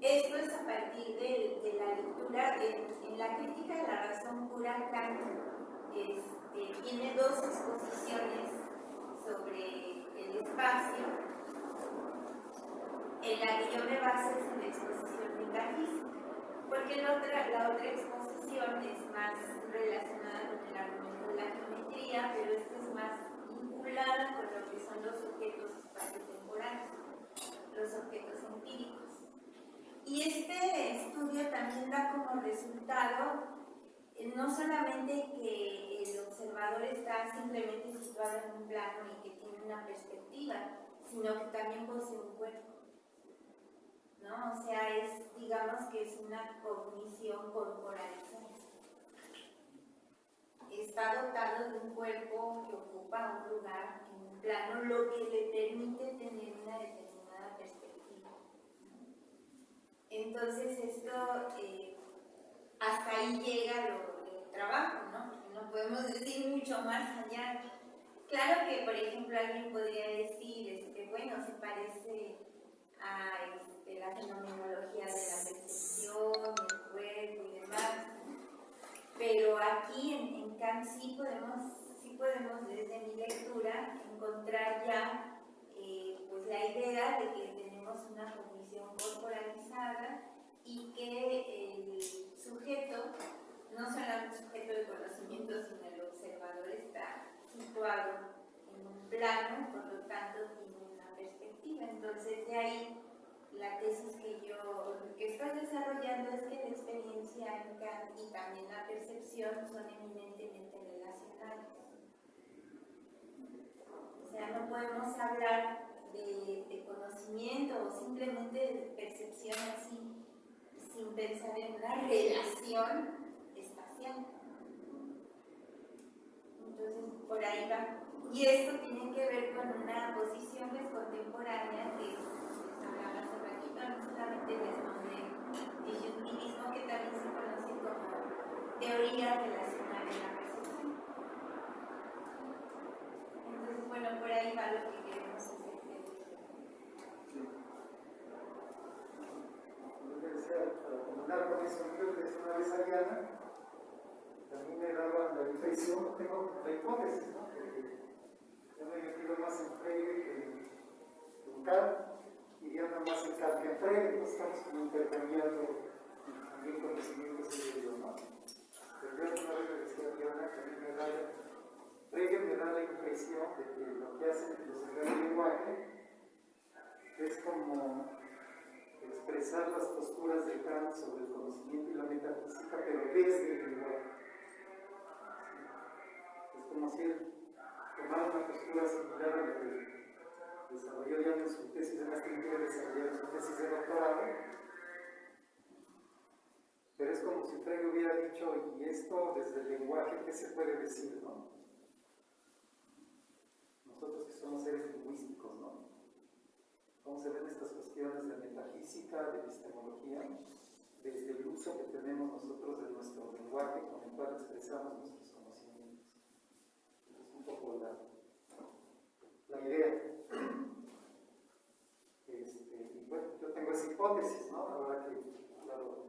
Esto es a partir de la lectura en la crítica de la razón pura. Kant tiene dos exposiciones sobre el espacio. En la que yo me baso es en la exposición metafísica, porque la otra exposición es más relacionada con el argumento de la geometría, pero esta es más vinculada con lo que son los objetos espaciotemporales, los objetos empíricos. Y este estudio también da como resultado no solamente que el observador está simplemente situado en un plano y que tiene una perspectiva, sino que también posee un cuerpo, ¿no? O sea, digamos que es una cognición corporalizada. Está dotado de un cuerpo que ocupa un lugar en un plano, lo que le permite tener una determinada perspectiva. Entonces esto, hasta ahí llega el trabajo, ¿no? No podemos decir mucho más allá. Claro que, por ejemplo, alguien podría decir, bueno, se parece a la fenomenología de la percepción, el cuerpo y desde mi lectura, encontrar ya pues la idea de que tenemos una cognición corporalizada y que el sujeto no solamente un sujeto de conocimiento, sino el observador está situado en un plano, por lo tanto tiene una perspectiva. Entonces de ahí la tesis que estoy desarrollando es que la experiencia en Kant y también la percepción son eminentemente relacionales. O sea, no podemos hablar de conocimiento o simplemente de percepción así, sin pensar en una relación espacial. Entonces, por ahí va. Y esto tiene que ver con una posición pues, contemporánea que les hablaba hace ratito, no solamente les nombré disyuntivismo, que también se conoce como teoría relacional de la percepción. Entonces, bueno, por ahí va lo que queremos hacer. Yo te decía, para combinar con eso, yo que es una vez Ariana, también me daba la impresión, tengo la hipótesis, ¿no? Que yo me he metido más en Frege que en Kant, y ya nada más en Kant que en Frege, entonces estamos como intercambiando también conocimientos de ello, ¿no? Pero yo una vez le decía a Ariana que a mí Frege me da la impresión de que lo que hace en filosofía del lenguaje es como expresar las posturas de Kant sobre el conocimiento y la metafísica, pero desde el lenguaje. Es como si él tomara una postura similar a la que desarrolló ya en su tesis de maestría y desarrolló en su tesis de doctorado, pero es como si Frege hubiera dicho, y esto desde el lenguaje, ¿qué se puede decir, no? Nosotros que somos seres lingüísticos, ¿no? ¿Cómo se ven estas cuestiones de metafísica, de epistemología, desde el uso que tenemos nosotros de nuestro lenguaje con el cual expresamos nuestros conocimientos? Es un poco la idea. Y bueno, yo tengo esa hipótesis, ¿no? Ahora que, claro,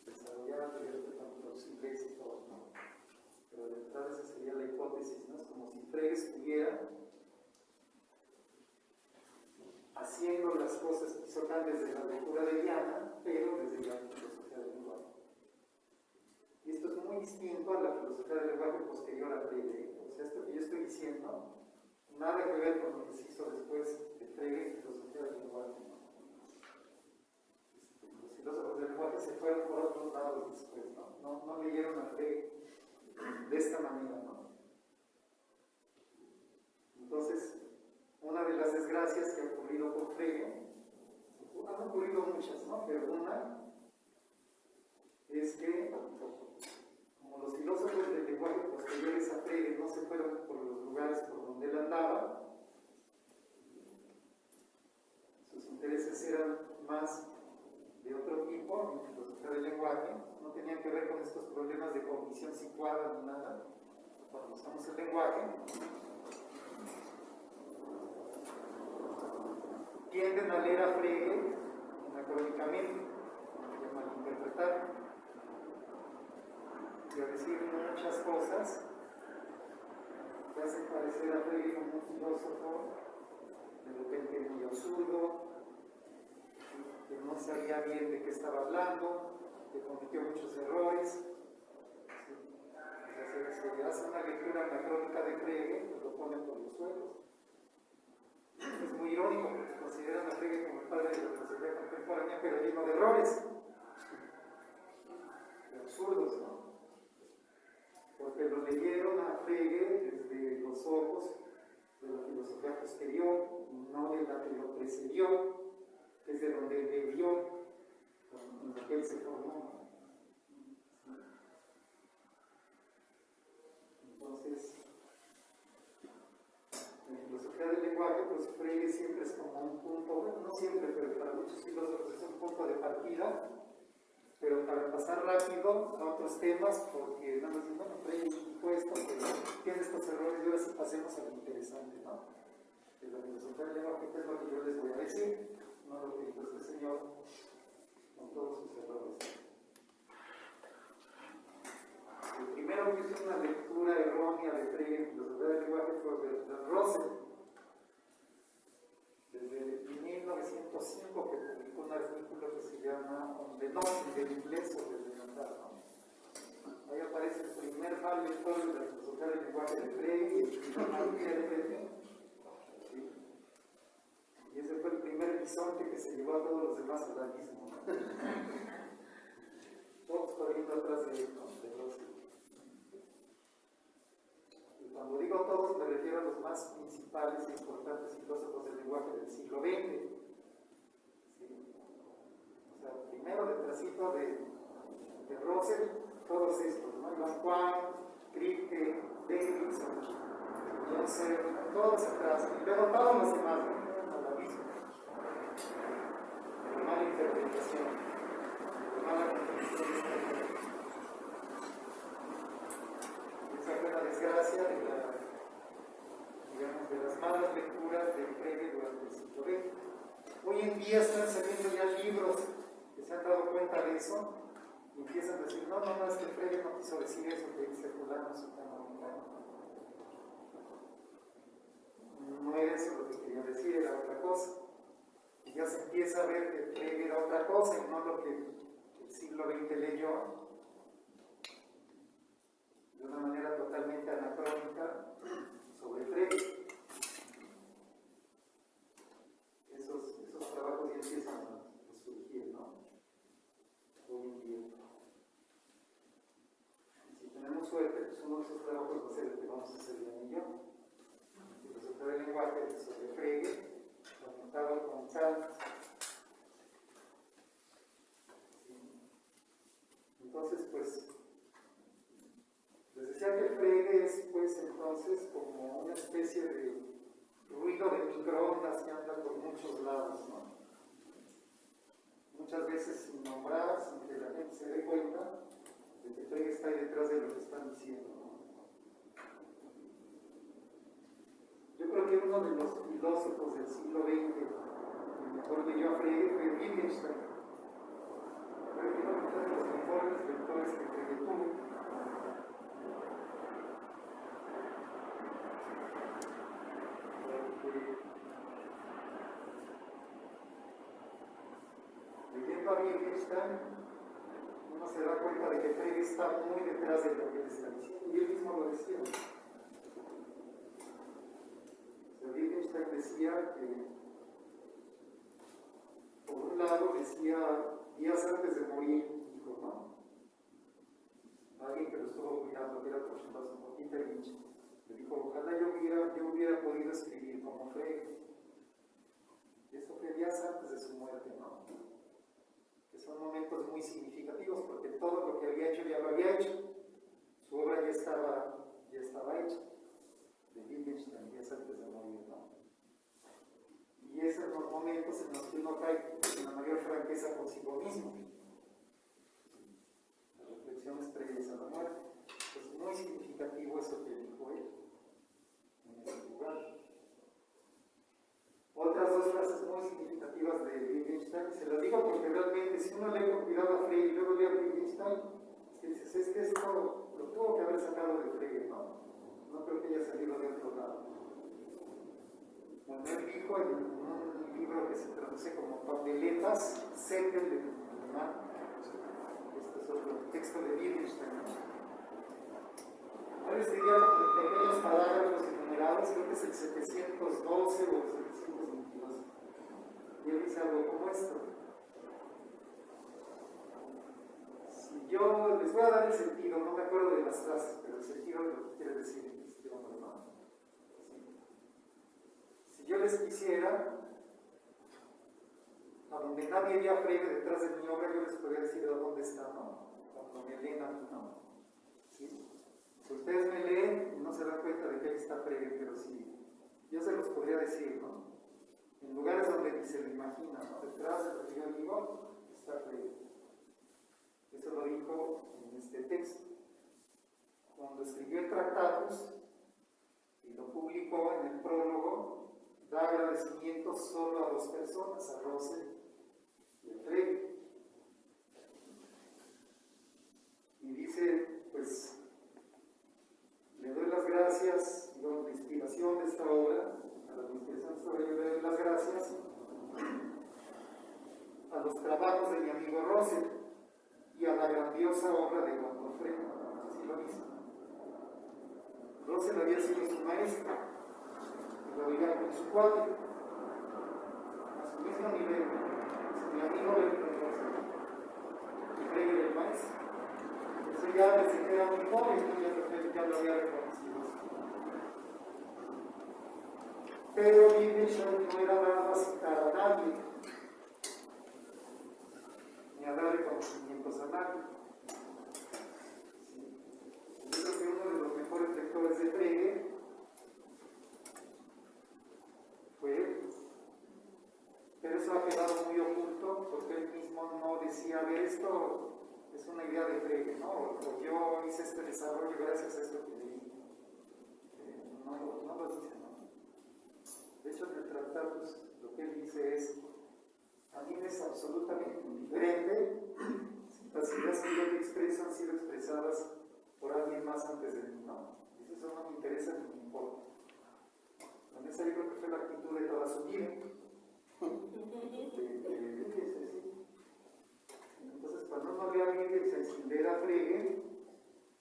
desarrollar tanto los ingleses y todo, ¿no? Pero de entrada esa sería la hipótesis, ¿no? Es como si Frege estuviera haciendo las cosas que hizo Kant desde la lectura de Diana, pero desde la filosofía del lenguaje. Y esto es muy distinto a la filosofía del lenguaje posterior a Frege. O sea, esto que yo estoy diciendo, nada que ver con lo que se hizo después de Frege en filosofía del lenguaje. Los filósofos del lenguaje se fueron por otros lados después, ¿no? No leyeron a Frege de esta manera, ¿no? Entonces, una de las desgracias que ha ocurrido con Frege, han ocurrido muchas, ¿no? Pero una es que, como los filósofos del lenguaje posteriores a Frege no se fueron por los lugares por donde él andaba, sus intereses eran más de otro tipo, en filosofía del lenguaje, no tenían que ver con estos problemas de cognición situada ni nada. Cuando usamos el lenguaje, tienden a leer a Frege anacrónicamente, a malinterpretar y a decir muchas cosas que hacen parecer a Frege como un filósofo de repente muy absurdo, que no sabía bien de qué estaba hablando, que cometió muchos errores. O sea, se hace una lectura anacrónica de Frege, pues lo ponen por los suelos. Es muy irónico porque consideran a Frege como el padre de la filosofía contemporánea, pero lleno de errores, de absurdos, ¿no? Porque lo leyeron a Frege desde los ojos de la filosofía posterior, no de la que lo precedió, que es de donde él bebió, en lo que él se formó. Entonces, en la filosofía del lenguaje, pues Frege siempre es como un punto, bueno, no siempre, pero para muchos filósofos es un punto de partida, pero para pasar rápido a otros temas, porque nada más dicen, bueno, Frege dijo esto, pero tiene estos errores, y ahora sí pasemos a lo interesante, ¿no? De la filosofía del lenguaje, que es lo que yo les voy a decir, no lo que dijo este señor, con todos sus errores. Primero que es una lectura errónea de Frege en filosofía del lenguaje, Bertrand Russell, desde 1905, que publicó un artículo que se llama On the Nothing, del inglés sobre el lenguaje, ¿no? Ahí aparece el primer mal lector de la filosofía del lenguaje de Frege, ¿sí? Y ese fue el primer bisonte que se llevó a todos los demás al abismo, ¿no? Todos corriendo atrás de él, ¿no? De Russell. Y cuando digo todos, me refiero a los más principales e importantes filósofos del lenguaje del siglo XX. ¿Sí? O sea, primero detrásito de Russell, todos estos, ¿no? Ivan Quine, Kripke, Davidson, Johnson, todos atrás, y luego todos los demás, ¿no? Al abismo. La mala interpretación, la mala comprensión de esta idea. Esa fue la desgracia de las malas lecturas de Frege durante el siglo XX. Hoy en día están saliendo ya libros que se han dado cuenta de eso y empiezan a decir, no, es que Frege no quiso decir eso que dice fulano, sutano, mengano. No era eso lo que quería decir, era otra cosa. Y ya se empieza a ver que Frege era otra cosa y no lo que el siglo XX leyó de una manera totalmente anacrónica sobre Frege. Esos trabajos ya empiezan a surgir, ¿no? Hoy en día. Y si tenemos suerte, pues uno de esos trabajos va a ser el que vamos a hacer ya y yo. Filosofía del lenguaje sobre Frege, conectado con Kant. Entonces, pues, les decía que Frege es, pues, entonces, como una especie de ruido de microondas que anda por muchos lados, ¿no? Muchas veces sin nombrar, sin que la gente se dé cuenta de que Frege está ahí detrás de lo que están diciendo, ¿no? Yo creo que uno de los filósofos del siglo XX que mejor leyó a Frege fue Wittgenstein. Creo que uno de los mejores lectores que Frege tuvo. Leyendo a Wittgenstein, uno se da cuenta de que Frege está muy detrás de lo que él está diciendo, y él mismo lo decía. Wittgenstein decía que, por un lado, decía días antes de morir, dijo, ¿no? Alguien que lo estuvo cuidando, que era por su Peter Lynch, le dijo, ojalá yo hubiera podido escribir como Frege. Eso fue días antes de su muerte, ¿no? Que son momentos muy significativos porque todo lo que había hecho ya lo había hecho. Su obra ya estaba hecha. De Wittgenstein, días antes de morir, ¿no? Y esos son los momentos en los que uno cae en la mayor franqueza consigo mismo. Las reflexiones previas a la muerte. Es muy significativo eso que dijo él en ese lugar. Otras dos frases muy significativas de Wittgenstein, se las digo porque realmente si uno lee con cuidado a Frege y luego lee a Wittgenstein, es que dices, es que esto lo tuvo que haber sacado de Frege, ¿no? No creo que haya salido de otro lado. Bueno, él dijo en un libro que se traduce como Papeletas, Zettel de alemán, este es otro texto de Wittgenstein, ¿no? Él escribía como pequeños parágrafos enumerados, creo que es el 712 o el 722. Y él dice algo como esto. Si yo les voy a dar el sentido, no me acuerdo de las frases, pero el sentido de lo que quiere decir este hombre, ¿no? Si yo les quisiera, a donde nadie vea Frege detrás de mi obra, yo les podría decir a dónde está, ¿no? Cuando me leen a mí, ¿no? ¿Sí? Si ustedes me leen, no se dan cuenta de que ahí está Frege, pero sí, yo se los podría decir, ¿no? En lugares donde ni se lo imagina, ¿no? Detrás de lo que yo digo, está Frege. Eso lo dijo en este texto. Cuando escribió el Tractatus y lo publicó en el prólogo, da agradecimiento solo a dos personas, a Russell y a Frege. Y dice, pues, le doy las gracias, digamos, de inspiración los trabajos de mi amigo Russell y a la grandiosa obra de Juan Corfredo. Así lo dice. Russell había sido su maestro y lo veía con su cuate, a su mismo nivel. Mi amigo le y Frege era el maestro. Eso ya desde que era muy joven, ya lo había reconocido. Pero Wittgenstein no era dado a citar a nadie, ni a dar reconocimientos a nadie. Yo creo que uno de los mejores lectores de Frege fue él. Pero eso ha quedado muy oculto porque él mismo no decía, a ver, esto es una idea de Frege, ¿no? O yo hice este desarrollo gracias a esto que leí. No lo dice, ¿no? De hecho, en el tratado, pues, lo que él dice es, a mí me es absolutamente indiferente si las ideas que yo te expreso han sido expresadas por alguien más antes de mí, ¿no? Dice, eso no me interesa ni me importa. También esa yo creo que fue la actitud de toda su vida. Entonces, cuando uno ve a Wittgenstein sin leer a Frege,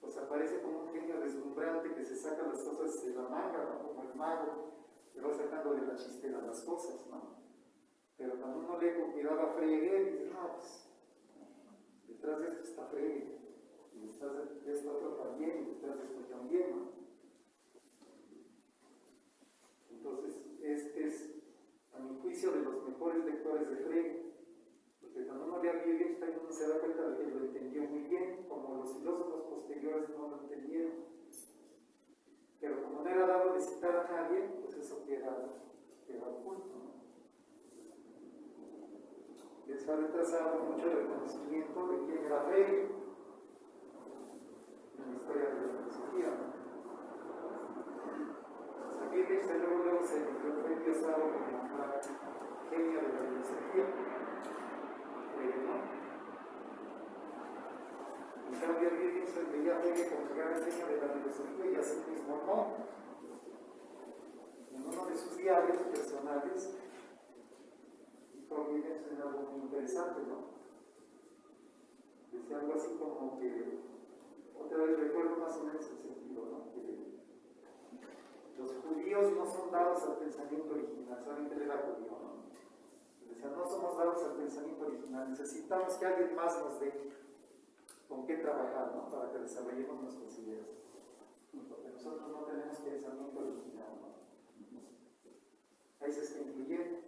pues aparece como un genio deslumbrante que se saca las cosas de la manga, ¿no? Como el mago que va sacando de la chistera las cosas, ¿no? Pero cuando uno lee con cuidado a Frege, dice, no, pues detrás de esto está Frege, y detrás de esto otro también, y detrás de esto también, ¿no? Entonces, este es, a mi juicio, de los mejores lectores de Frege, porque cuando uno lee a Wittgenstein uno se da cuenta de que lo entendió muy bien, como los filósofos posteriores no lo entendieron. Pero como no era dado de citar a nadie, pues eso queda oculto, ¿no? Les ha retrasado mucho el reconocimiento de quién era Frege en la historia de la filosofía, ¿no? Wittgenstein luego se fue endiosado como una genia de la filosofía, ¿no? En cambio, Wittgenstein veía a Frege como gran genia de la filosofía y así mismo no. En uno de sus diarios personales dijo Wittgenstein algo muy interesante, ¿no? Decía algo así como que, otra vez recuerdo más o menos el sentido, ¿no? Que los judíos no son dados al pensamiento original, solamente él era judío, ¿no? Decía, no somos dados al pensamiento original, necesitamos que alguien más nos dé con qué trabajar, ¿no? Para que desarrollemos nuestras ideas. Porque nosotros no tenemos pensamiento original, ¿no? Ahí se está incluyendo.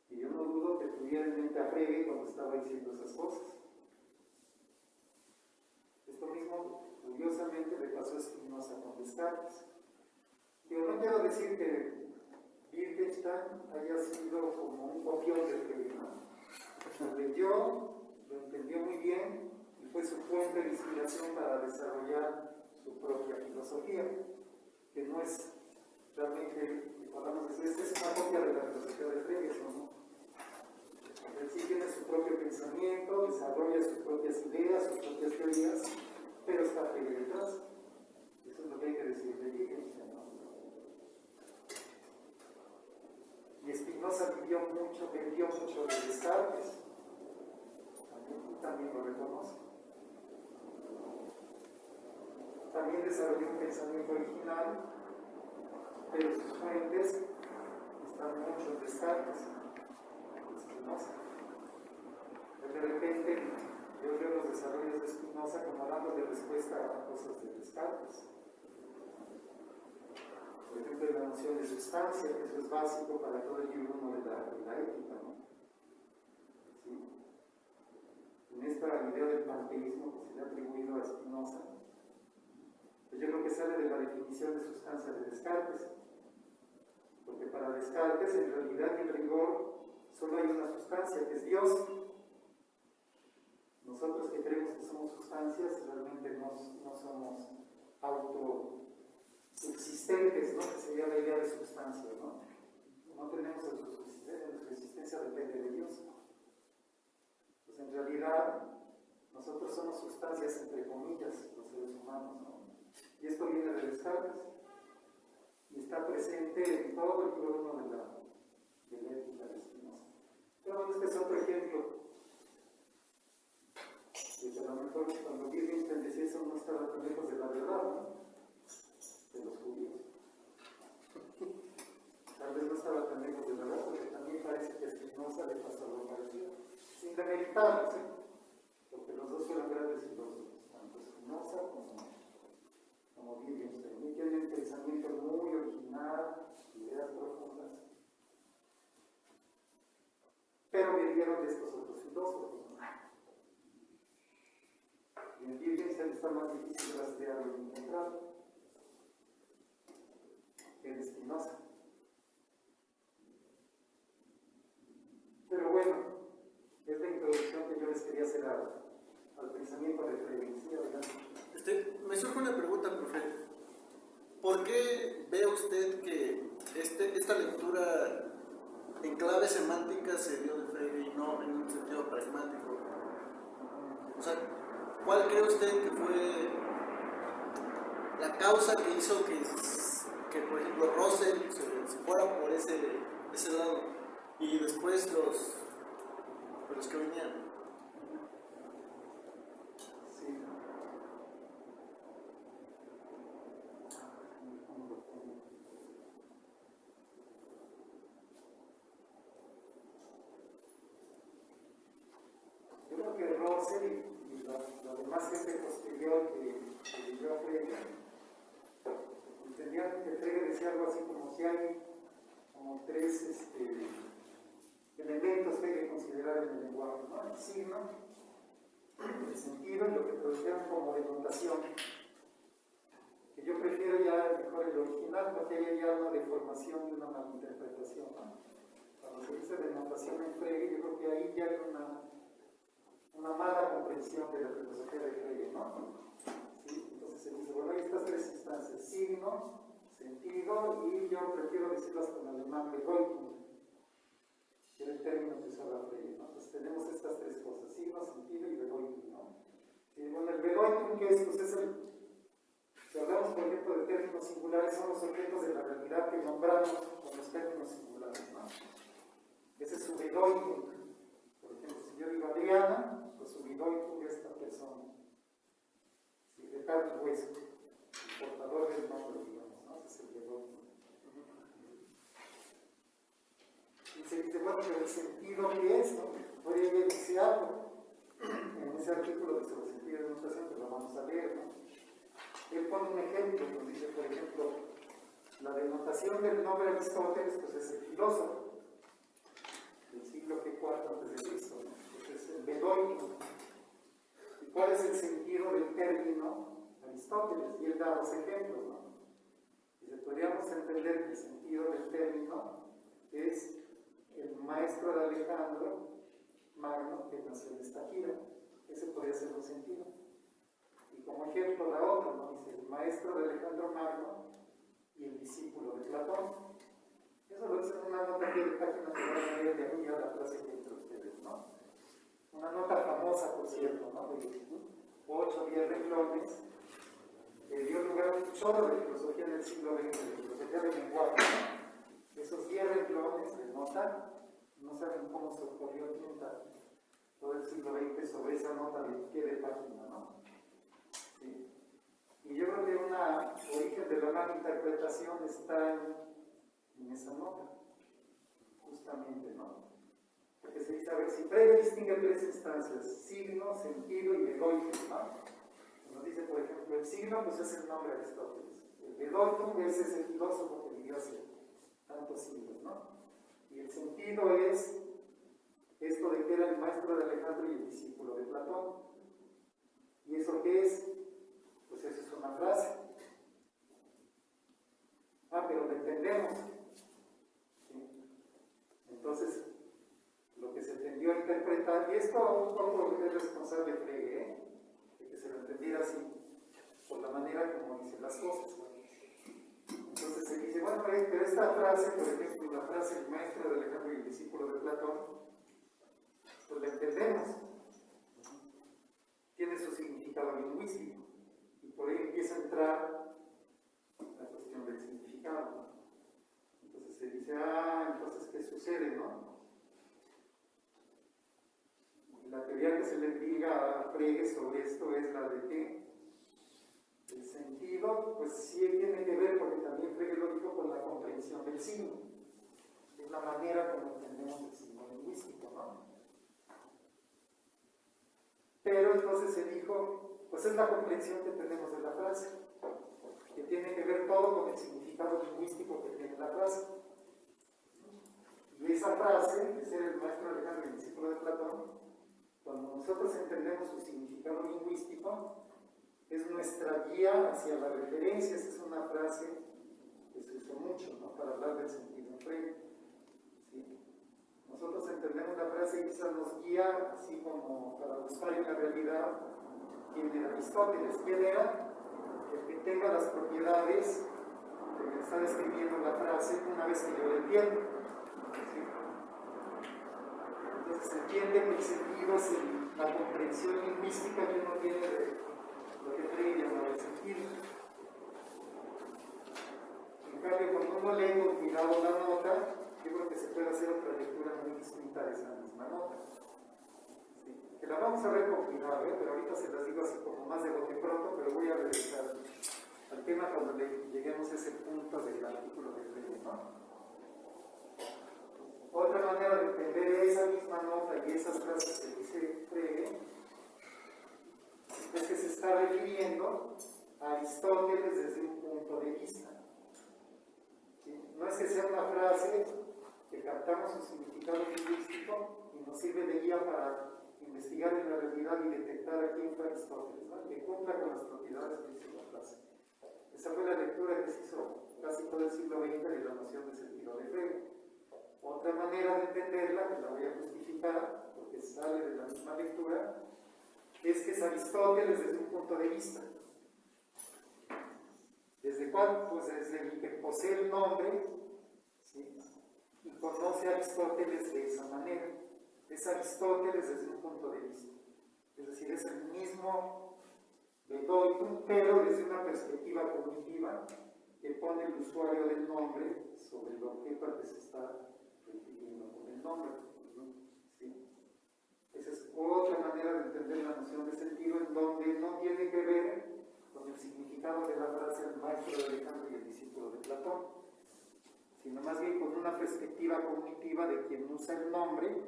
Y yo no dudo que tuviera en mente a Frege cuando estaba diciendo esas cosas. Esto mismo, curiosamente, le pasó a Spinoza con Descartes. Yo no quiero decir que Wittgenstein haya sido como un copión de Frege, ¿no? Lo leyó, lo entendió muy bien y fue su fuente de inspiración para desarrollar su propia filosofía, que no es realmente, podemos decir, esta es una copia de la filosofía de Frege, ¿no? Él sí tiene su propio pensamiento, desarrolla sus propias ideas, sus propias teorías, pero está Frege detrás. Eso es lo que hay que decir de Wittgenstein, ¿no? Y Spinoza vendió mucho de Descartes. También lo reconoce. También desarrolló un pensamiento original, pero sus fuentes están mucho en Descartes. Spinoza. De repente, yo veo los desarrollos de Spinoza como dando de respuesta a cosas de Descartes. Por ejemplo, la noción de sustancia, que eso es básico para todo el libro 1 de la ética, ¿no? ¿Sí? En esta idea del panteísmo que se le ha atribuido a Spinoza, pues yo creo que sale de la definición de sustancia de Descartes, porque para Descartes en realidad y en rigor solo hay una sustancia que es Dios. Nosotros que creemos que somos sustancias realmente no somos autosubsistentes, ¿no? Que sería la idea de sustancia, ¿no? No tenemos autosubsistencia, nuestra existencia depende de Dios. Pues en realidad nosotros somos sustancias entre comillas, los seres humanos, ¿no? Y esto viene de Descartes y está presente en todo el libro 1 de la estaba tan lejos de la verdad, ¿no? De los judíos. Tal vez no estaba tan lejos de la verdad, porque también parece que a Spinoza le pasó algo parecido. Sin demeritarlo, ¿sí? Porque los dos fueron grandes filósofos, tanto Spinoza como Wittgenstein. Y tienen un pensamiento muy original, ideas profundas. Pero vivieron de estos otros filósofos, ¿no? Y en Wittgenstein está más difícil rastrearlo y encontrarlo que en Spinoza. Pero bueno, es la introducción que yo les quería hacer al pensamiento de Frege. Sí, adelante. Me surge una pregunta, profe. ¿Por qué ve usted que esta lectura en clave semántica se dio de Frege y no en un sentido pragmático? O sea, ¿cuál cree usted que fue la causa que hizo que por ejemplo, Russell se fuera por ese lado y después los que venían? Sí. Yo creo que Russell y la demás gente posterior que vivió a Frege entendían que Frege decía algo así como si hay como tres elementos que hay que considerar en el lenguaje, ¿no? El signo, el sentido y lo que tradujeron como denotación. Que yo prefiero ya mejor el original porque hay ya una deformación y una malinterpretación, ¿no? Cuando se dice denotación en Frege, yo creo que ahí ya hay una mala comprensión de la filosofía de Frege, ¿no? ¿Sí? Entonces se dice, bueno, hay estas tres instancias: signo, sentido, y yo prefiero decirlas con alemán Bedeutung, que era el término que usaba Frege, ¿no? Entonces tenemos estas tres cosas: signo, sentido y Bedeutung, ¿no? Y bueno, el Bedeutung, ¿qué es? Pues es si hablamos, por ejemplo, de términos singulares, son los objetos de la realidad que nombramos con los términos singulares, ¿no? Ese es su Bedeutung. Por ejemplo, si yo digo Adriana, pues su Bedeutung es esta persona. Si de carne y hueso, el portador del nombre, digamos, ¿no? Ese es el Bedeutung. Y se dice, bueno, pero el sentido que es, ¿no? Podría decir algo en ese artículo sobre el sentido de demostración, que lo vamos a leer, ¿no? Él pone un ejemplo, nos dice, por ejemplo, la denotación del nombre Aristóteles, pues es el filósofo del siglo IV a.C., ¿no? Pues es el Bedeutung. ¿Y cuál es el sentido del término Aristóteles? Y él da dos ejemplos, ¿no? Dice, podríamos entender que el sentido del término es el maestro de Alejandro Magno, que nació en Estaquira. Ese podría ser un sentido. Y como ejemplo la otra, ¿no? Dice, el maestro de Alejandro Magno y el discípulo de Platón. Eso lo dice en una nota que de página que van a leer de aquí a la clase que entre ustedes, ¿no? Una nota famosa, por cierto, ¿no? De 8 o 10 renglones, que dio lugar a un chorro de filosofía en el siglo XX, de filosofía del lenguaje, ¿no? Esos 10 renglones de nota, no saben cómo se ocurrió tinta todo el siglo XX sobre esa nota de pie de página, ¿no? ¿Sí? Y yo creo que un origen de la mala interpretación está en esa nota, justamente, ¿no? Porque se dice, a ver, si Frege distingue tres instancias: signo, sentido y Bedeutung, ¿no? Nos dice, por ejemplo, el signo, pues es el nombre de Aristóteles. El Bedeutung es el filósofo que vivió hace tantos siglos, ¿no? Y el sentido es esto de que era el maestro de Alejandro y el discípulo de Platón. ¿Y eso qué es? Pues eso es una frase. Pero lo entendemos. ¿Sí? Entonces, lo que se tendió a interpretar, y esto un poco es responsable de Frege, de que se lo entendiera así, por la manera como dice las cosas, ¿no? Entonces se dice, bueno, pero esta frase, por ejemplo, la frase el maestro de Alejandro y el discípulo de Platón, pues la entendemos. Tiene su significado lingüístico. Y por ahí empieza a entrar la cuestión del significado, ¿no? Entonces se dice, entonces, ¿qué sucede, no? La teoría que se le diga a Frege sobre esto es la de que El sentido, pues sí tiene que ver, porque también Frege lo dijo, con la comprensión del signo. Es la manera como entendemos el signo lingüístico, ¿no? Pero entonces se dijo, pues es la comprensión que tenemos de la frase, que tiene que ver todo con el significado lingüístico que tiene la frase. Y esa frase, que es el maestro Alejandro, el discípulo de Platón, cuando nosotros entendemos su significado lingüístico, es nuestra guía hacia la referencia. Esa es una frase que se usó mucho, ¿no?, para hablar del sentido en Frege. ¿Sí? Nosotros entendemos la frase y esa nos guía, así como para buscar en la realidad quién era Aristóteles. ¿Quién era? El que tenga las propiedades de que está describiendo la frase una vez que yo la entiendo. ¿Sí? Entonces se entiende que el sentido es la comprensión lingüística que uno tiene de lo que Frege llama el sentido. En cambio, cuando uno lee con cuidado la nota, yo creo que se puede hacer otra lectura muy distinta de esa misma nota. ¿Sí? Que la vamos a ver con cuidado, pero ahorita se las digo así como más de bote pronto, pero voy a regresar al tema cuando lleguemos a ese punto del artículo de Frege, ¿no? Otra manera de entender esa misma nota y esas frases que dice Frege es que se está refiriendo a Aristóteles desde un punto de vista. ¿Sí? No es que sea una frase que captamos su significado lingüístico y nos sirve de guía para investigar en la realidad y detectar a quién fue Aristóteles, ¿no?, que cumpla con las propiedades que dice la frase. Esa fue la lectura que se hizo casi todo el siglo XX de la noción de sentido de Frege. Otra manera de entenderla, que la voy a justificar porque sale de la misma lectura, es que es Aristóteles desde un punto de vista. ¿Desde cuál? Pues desde el que posee el nombre, ¿sí?, y conoce a Aristóteles de esa manera. Es Aristóteles desde un punto de vista. Es decir, es el mismo Bedoitum, pero desde una perspectiva cognitiva que pone el usuario del nombre sobre el objeto al que se está refiriendo con el nombre. ¿Sí? Esa es otra manera de entender la noción de sentido, en donde no tiene que ver con el significado de la frase del maestro de Alejandro y el discípulo de Platón, sino más bien con una perspectiva cognitiva de quien usa el nombre,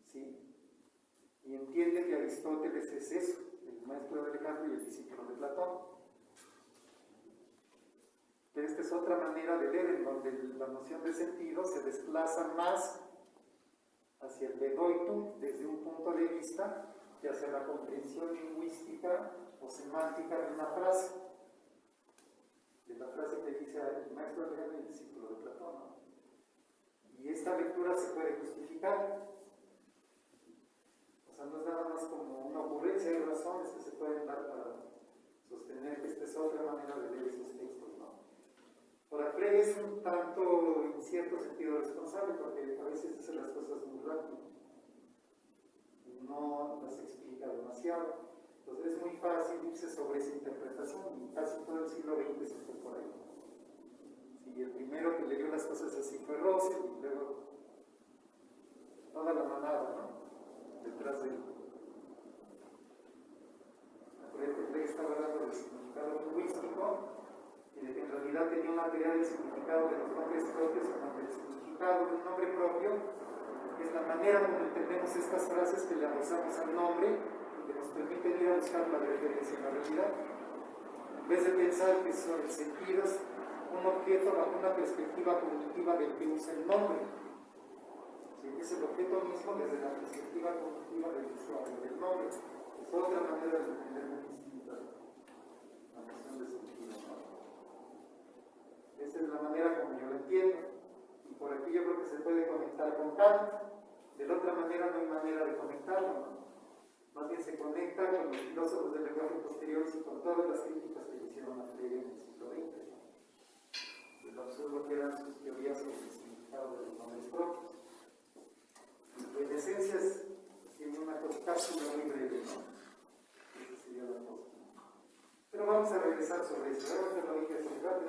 ¿sí?, y entiende que Aristóteles es eso, el maestro de Alejandro y el discípulo de Platón. Pero esta es otra manera de ver, en donde la noción de sentido se desplaza más hacia el Bedoitum desde un punto de vista que hacia la comprensión lingüística o semántica de una frase, de la frase que dice el maestro de Alejandro y el discípulo de Platón, ¿no? Y esta lectura se puede justificar. O sea, no es nada más como una ocurrencia, hay razones que se pueden dar para sostener que esta es otra manera de leer esos textos, ¿no? Ahora, Frege es un tanto, en cierto sentido, responsable, porque a veces dice las cosas muy rápido y no las explica demasiado. Entonces es muy fácil irse sobre esa interpretación, y casi todo el siglo XX se fue por ahí. Sí, el primero que leyó las cosas así fue Russell, y luego toda la manada, ¿no?, detrás de él. Frege estaba hablando del significado lingüístico y de que en realidad tenía una teoría del significado de los nombres propios, donde el significado de un nombre propio es la manera como entendemos estas frases que le adosamos al nombre y que nos permiten ir a buscar la referencia en la realidad. En vez de pensar que son sentidos un objeto bajo una perspectiva cognitiva del que usa el nombre. ¿Sí? Es el objeto mismo desde la perspectiva cognitiva del usuario del nombre. Es otra manera de entender muy distinta la noción de sentido, ¿no? Esa es la manera como yo lo entiendo. Y por aquí yo creo que se puede conectar con Kant. De la otra manera no hay manera de conectarlo, ¿no? Más bien se conecta con los filósofos del lenguaje posteriores y con todas las críticas que le hicieron a Frege en el siglo XX, ¿no? De lo absurdo que eran sus teorías sobre el significado de los nombres propios. Y en esencia es en una cápsula muy breve, ¿no? Esa sería la cosa. Pero vamos a regresar sobre eso. Ahora te lo dije así, rápido.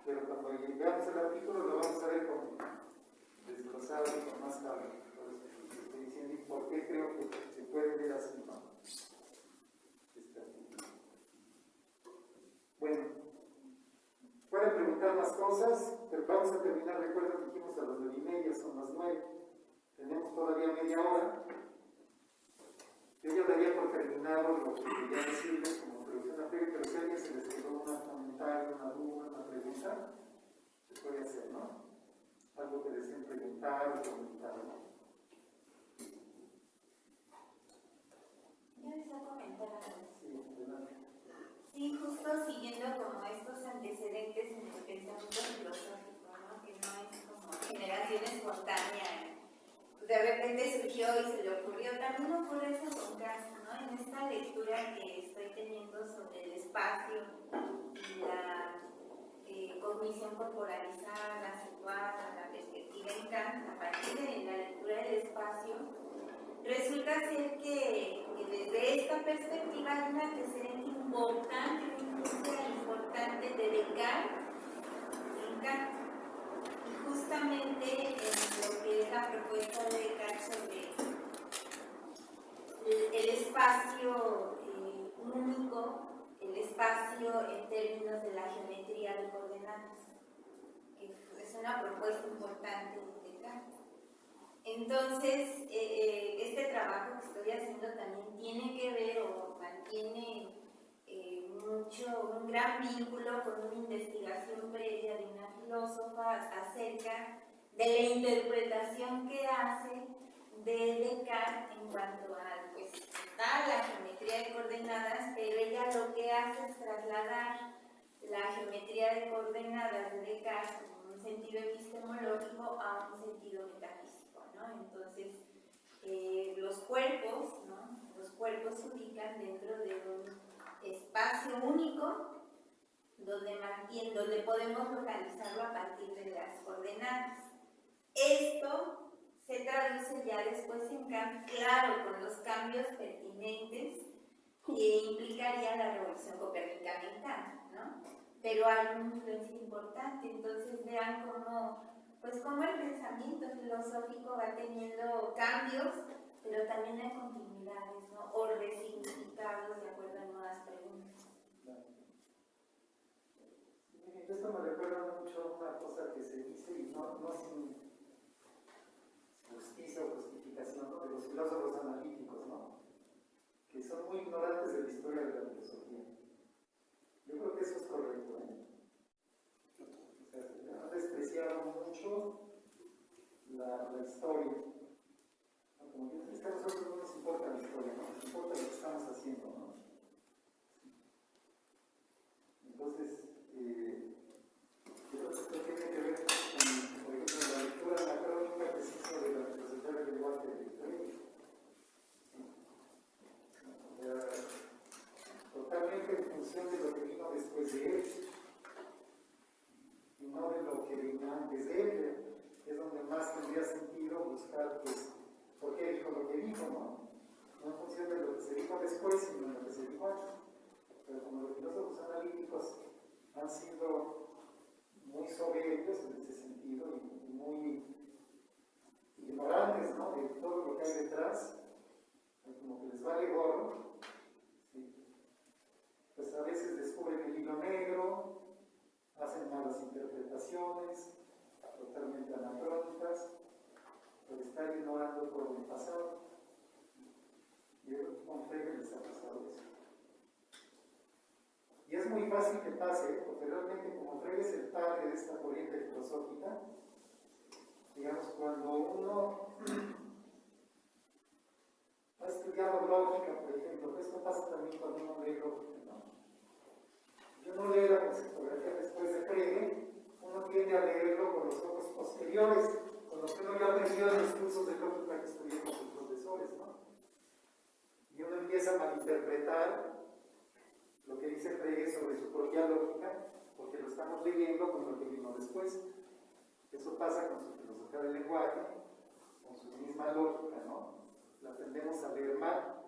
Pero cuando veamos el artículo lo vamos a ver con desglosado y con más calma. Por eso estoy diciendo y por qué creo que se puede ver así, ¿no? Este artículo. tenemos todavía media hora. Yo ya daría por terminado lo que quería decirles como introducción a Frege, pero si a alguien se les quedó un comentario, una duda, una pregunta, se puede hacer, ¿no? Algo que deseen preguntar o comentar, ¿no? Yo deseo comentar algo. Sí, adelante. Sí, justo siguiendo como estos antecedentes en el pensamiento filosófico, ¿no? Que no es como generación espontánea. De repente surgió y se le ocurrió. También ocurre eso con Kant, ¿no? En esta lectura que estoy teniendo sobre el espacio y la cognición corporalizada, situada, la perspectiva en Kant, a partir de la lectura del espacio, resulta ser que desde esta perspectiva hay un antecedente importante, una influencia importante de Descartes en Kant. Y justamente en lo que es la propuesta de Descartes sobre el espacio único, el espacio en términos de la geometría de coordenadas, que es una propuesta importante de Descartes. Entonces, este trabajo que estoy haciendo también tiene que ver o mantiene un gran vínculo con una investigación previa de una filósofa acerca de la interpretación que hace de Descartes en cuanto a, pues, está la geometría de coordenadas, pero ella lo que hace es trasladar la geometría de coordenadas de Descartes en un sentido epistemológico a un sentido metafísico, ¿no? Entonces, los cuerpos, ¿no? Los cuerpos se ubican dentro de un espacio único donde podemos localizarlo a partir de las coordenadas. Esto se traduce ya después en Kant, claro, con los cambios pertinentes que implicaría la revolución copernicana en Kant, ¿no? Pero hay una influencia importante, entonces vean cómo el pensamiento filosófico va teniendo cambios, pero también hay continuidades, ¿no? O resignificados de acuerdo a nuevas preguntas. Esto me recuerda mucho a una cosa que se dice, y no sin justicia o justificación, ¿no? De los filósofos analíticos, ¿no? Que son muy ignorantes de la historia de la filosofía. Yo creo que eso es correcto, ¿eh? O sea, han despreciado mucho la historia. Como que es que a nosotros no nos importa la historia, ¿no? Nos importa lo que estamos haciendo, ¿no? Entonces, esto tiene que ver con, por ejemplo, la lectura anacrónica que se hizo de la filosofía del lenguaje de Frege. Totalmente en función de lo que vino después de él, y no de lo que venía antes de él, que es donde más tendría sentido buscar, pues, por qué dijo lo que dijo, ¿no? No en función de lo que se dijo después, sino en lo que se dijo antes. Pero como los filósofos analíticos han sido muy soberbios en ese sentido y muy ignorantes, ¿no? De todo lo que hay detrás, como que les vale gorro, ¿sí? Pues a veces descubren el hilo negro, hacen malas interpretaciones, totalmente anacrónicas, por estar ignorando todo el pasado. Y yo creo que con Frege les ha pasado eso. Y es muy fácil que pase, porque realmente como Frege es el padre de esta corriente filosófica, digamos, cuando uno ha estudiado lógica, por ejemplo, esto pasa también cuando uno lee lógica, ¿no? Yo no leo la conceptografía después de Frege, uno tiende a leerlo con los ojos posteriores, con lo que uno ya aprendió en los cursos de lógica que estudié con sus profesores, ¿no? Y uno empieza a malinterpretar lo que dice Frege sobre su propia lógica, porque lo estamos leyendo con lo que vino después. Eso pasa con su filosofía del lenguaje, con su misma lógica, ¿no? La tendemos a leer mal,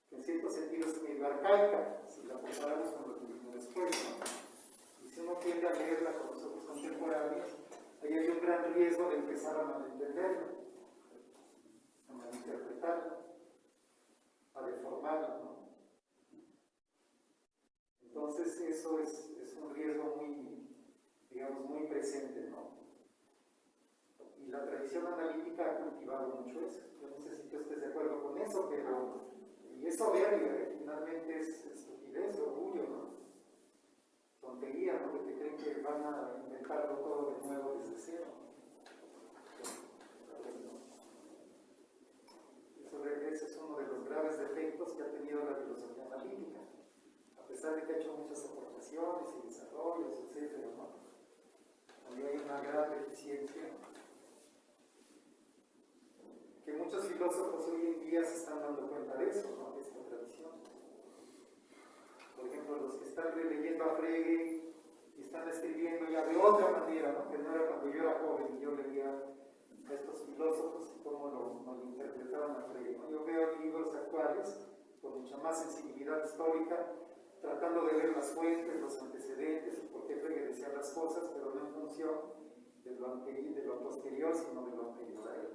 que en cierto sentido es medio arcaica, si la comparamos con lo que vino después, ¿no? Y si uno tiende a leerla con los ojos contemporáneos, ahí hay un gran riesgo de empezar a malentenderlo, a malinterpretarlo, a deformarlo, ¿no? Entonces eso es un riesgo muy, digamos, muy presente, ¿no? Y Y la tradición analítica ha cultivado mucho eso. Yo no sé si tú estés de acuerdo con eso, pero y es soberbia, finalmente es estupidez, orgullo, ¿no? Tontería, ¿no? Porque creen que van a inventarlo todo de nuevo desde cero. Ese es uno de los graves defectos que ha tenido la filosofía analítica, a pesar de que ha hecho muchas aportaciones y desarrollos, etc., ¿no? También hay una gran deficiencia que muchos filósofos hoy en día se están dando cuenta de eso, ¿no? De esta tradición. Por ejemplo, los que están releyendo a Frege y están escribiendo ya de otra manera, ¿no? Que no era cuando yo era joven y yo leía a estos filósofos y cómo lo interpretaban a Frege, ¿no? Yo veo libros actuales con mucha más sensibilidad histórica, tratando de ver las fuentes, los antecedentes y por qué Frege decía las cosas, pero no en función de lo posterior, sino de lo anterior a él.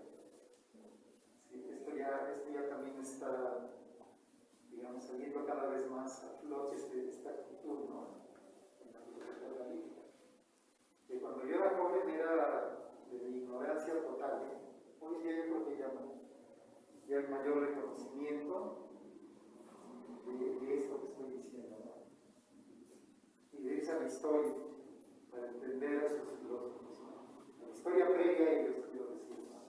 Sí, esto ya también está, digamos, saliendo cada vez más a flote esta actitud, ¿no? En la filosofía analítica. Que cuando yo era joven era de mi ignorancia total, ¿eh? Hoy en día yo creo que ya hay mayor reconocimiento de esto que estoy diciendo, ¿no? Y de irse a la historia para entender a sus filósofos, ¿no? La historia previa a ellos, quiero decir, ¿no?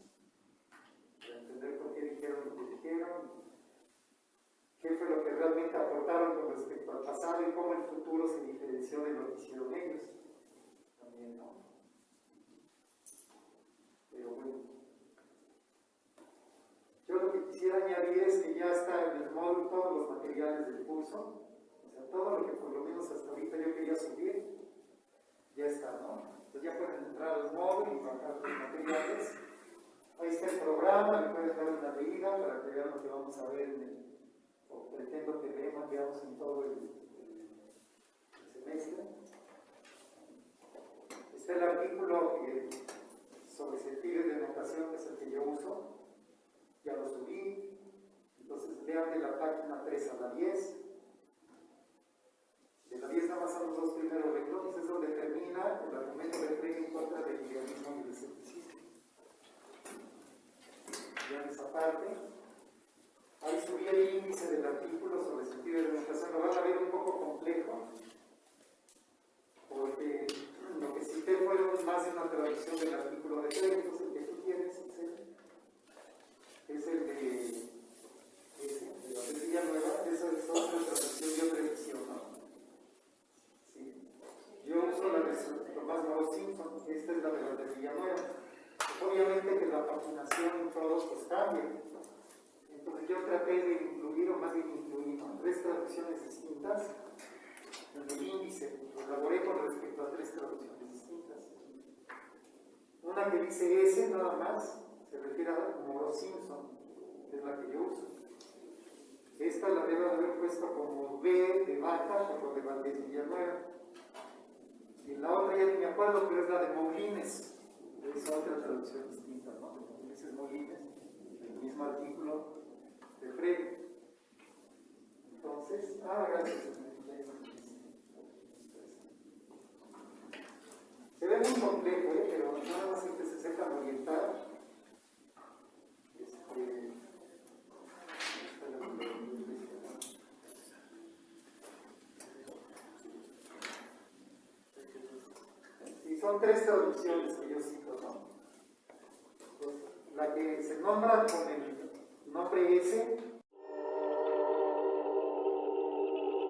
Para entender por qué dijeron lo que dijeron, qué fue lo que realmente aportaron con respecto al pasado y cómo el futuro se diferenció de lo que hicieron ellos. También, ¿no? Pero bueno. Yo lo que quisiera añadir es que ya está en el módulo todos los materiales del curso, o sea, todo lo que por lo menos hasta ahorita yo quería subir, ya está, ¿no? Entonces ya pueden entrar al módulo y bajar los materiales. Ahí está el programa, le pueden dar una leída para que vean lo que vamos a ver o pretendo que veamos en todo el semestre. Está el artículo sobre sentido de notación, que es el que yo uso. Ya lo subí, entonces lean de la página 3 a la 10. De la 10 nada más son los dos primeros renglones, es donde termina el argumento de Frege en contra del idealismo y del escepticismo. Ya en esa parte, ahí subí el índice del artículo sobre sentido de demostración. Lo van a ver un poco complejo, porque lo que cité fue más de una traducción del artículo de Frege, entonces el que tú tienes, es el de la Biblia Nueva, esa es otra traducción y otra edición, ¿no? Sí. Yo uso la de Tomás Moro Simpson, esta es la de la Villanueva. Obviamente que la paginación y todo pues cambia. Entonces yo traté de incluir, o más bien incluir, ¿no? 3 traducciones distintas en el índice. Lo elaboré con respecto a 3 traducciones distintas. Una que dice S nada más, se refiere a Moro Simpson, que es la que yo uso. Esta la debo haber puesto como B de vaca por lo de Valdés Villanueva. Y la otra ya ni me acuerdo, pero es la de Moulines. Es otra traducción distinta, ¿no? De Moulines es Moulines, el mismo artículo de Frege. Entonces, gracias. Se ve muy complejo, pero nada más que se sepan orientar. Y son 3 traducciones que yo cito, ¿no? Pues, la que se nombra con el nombre S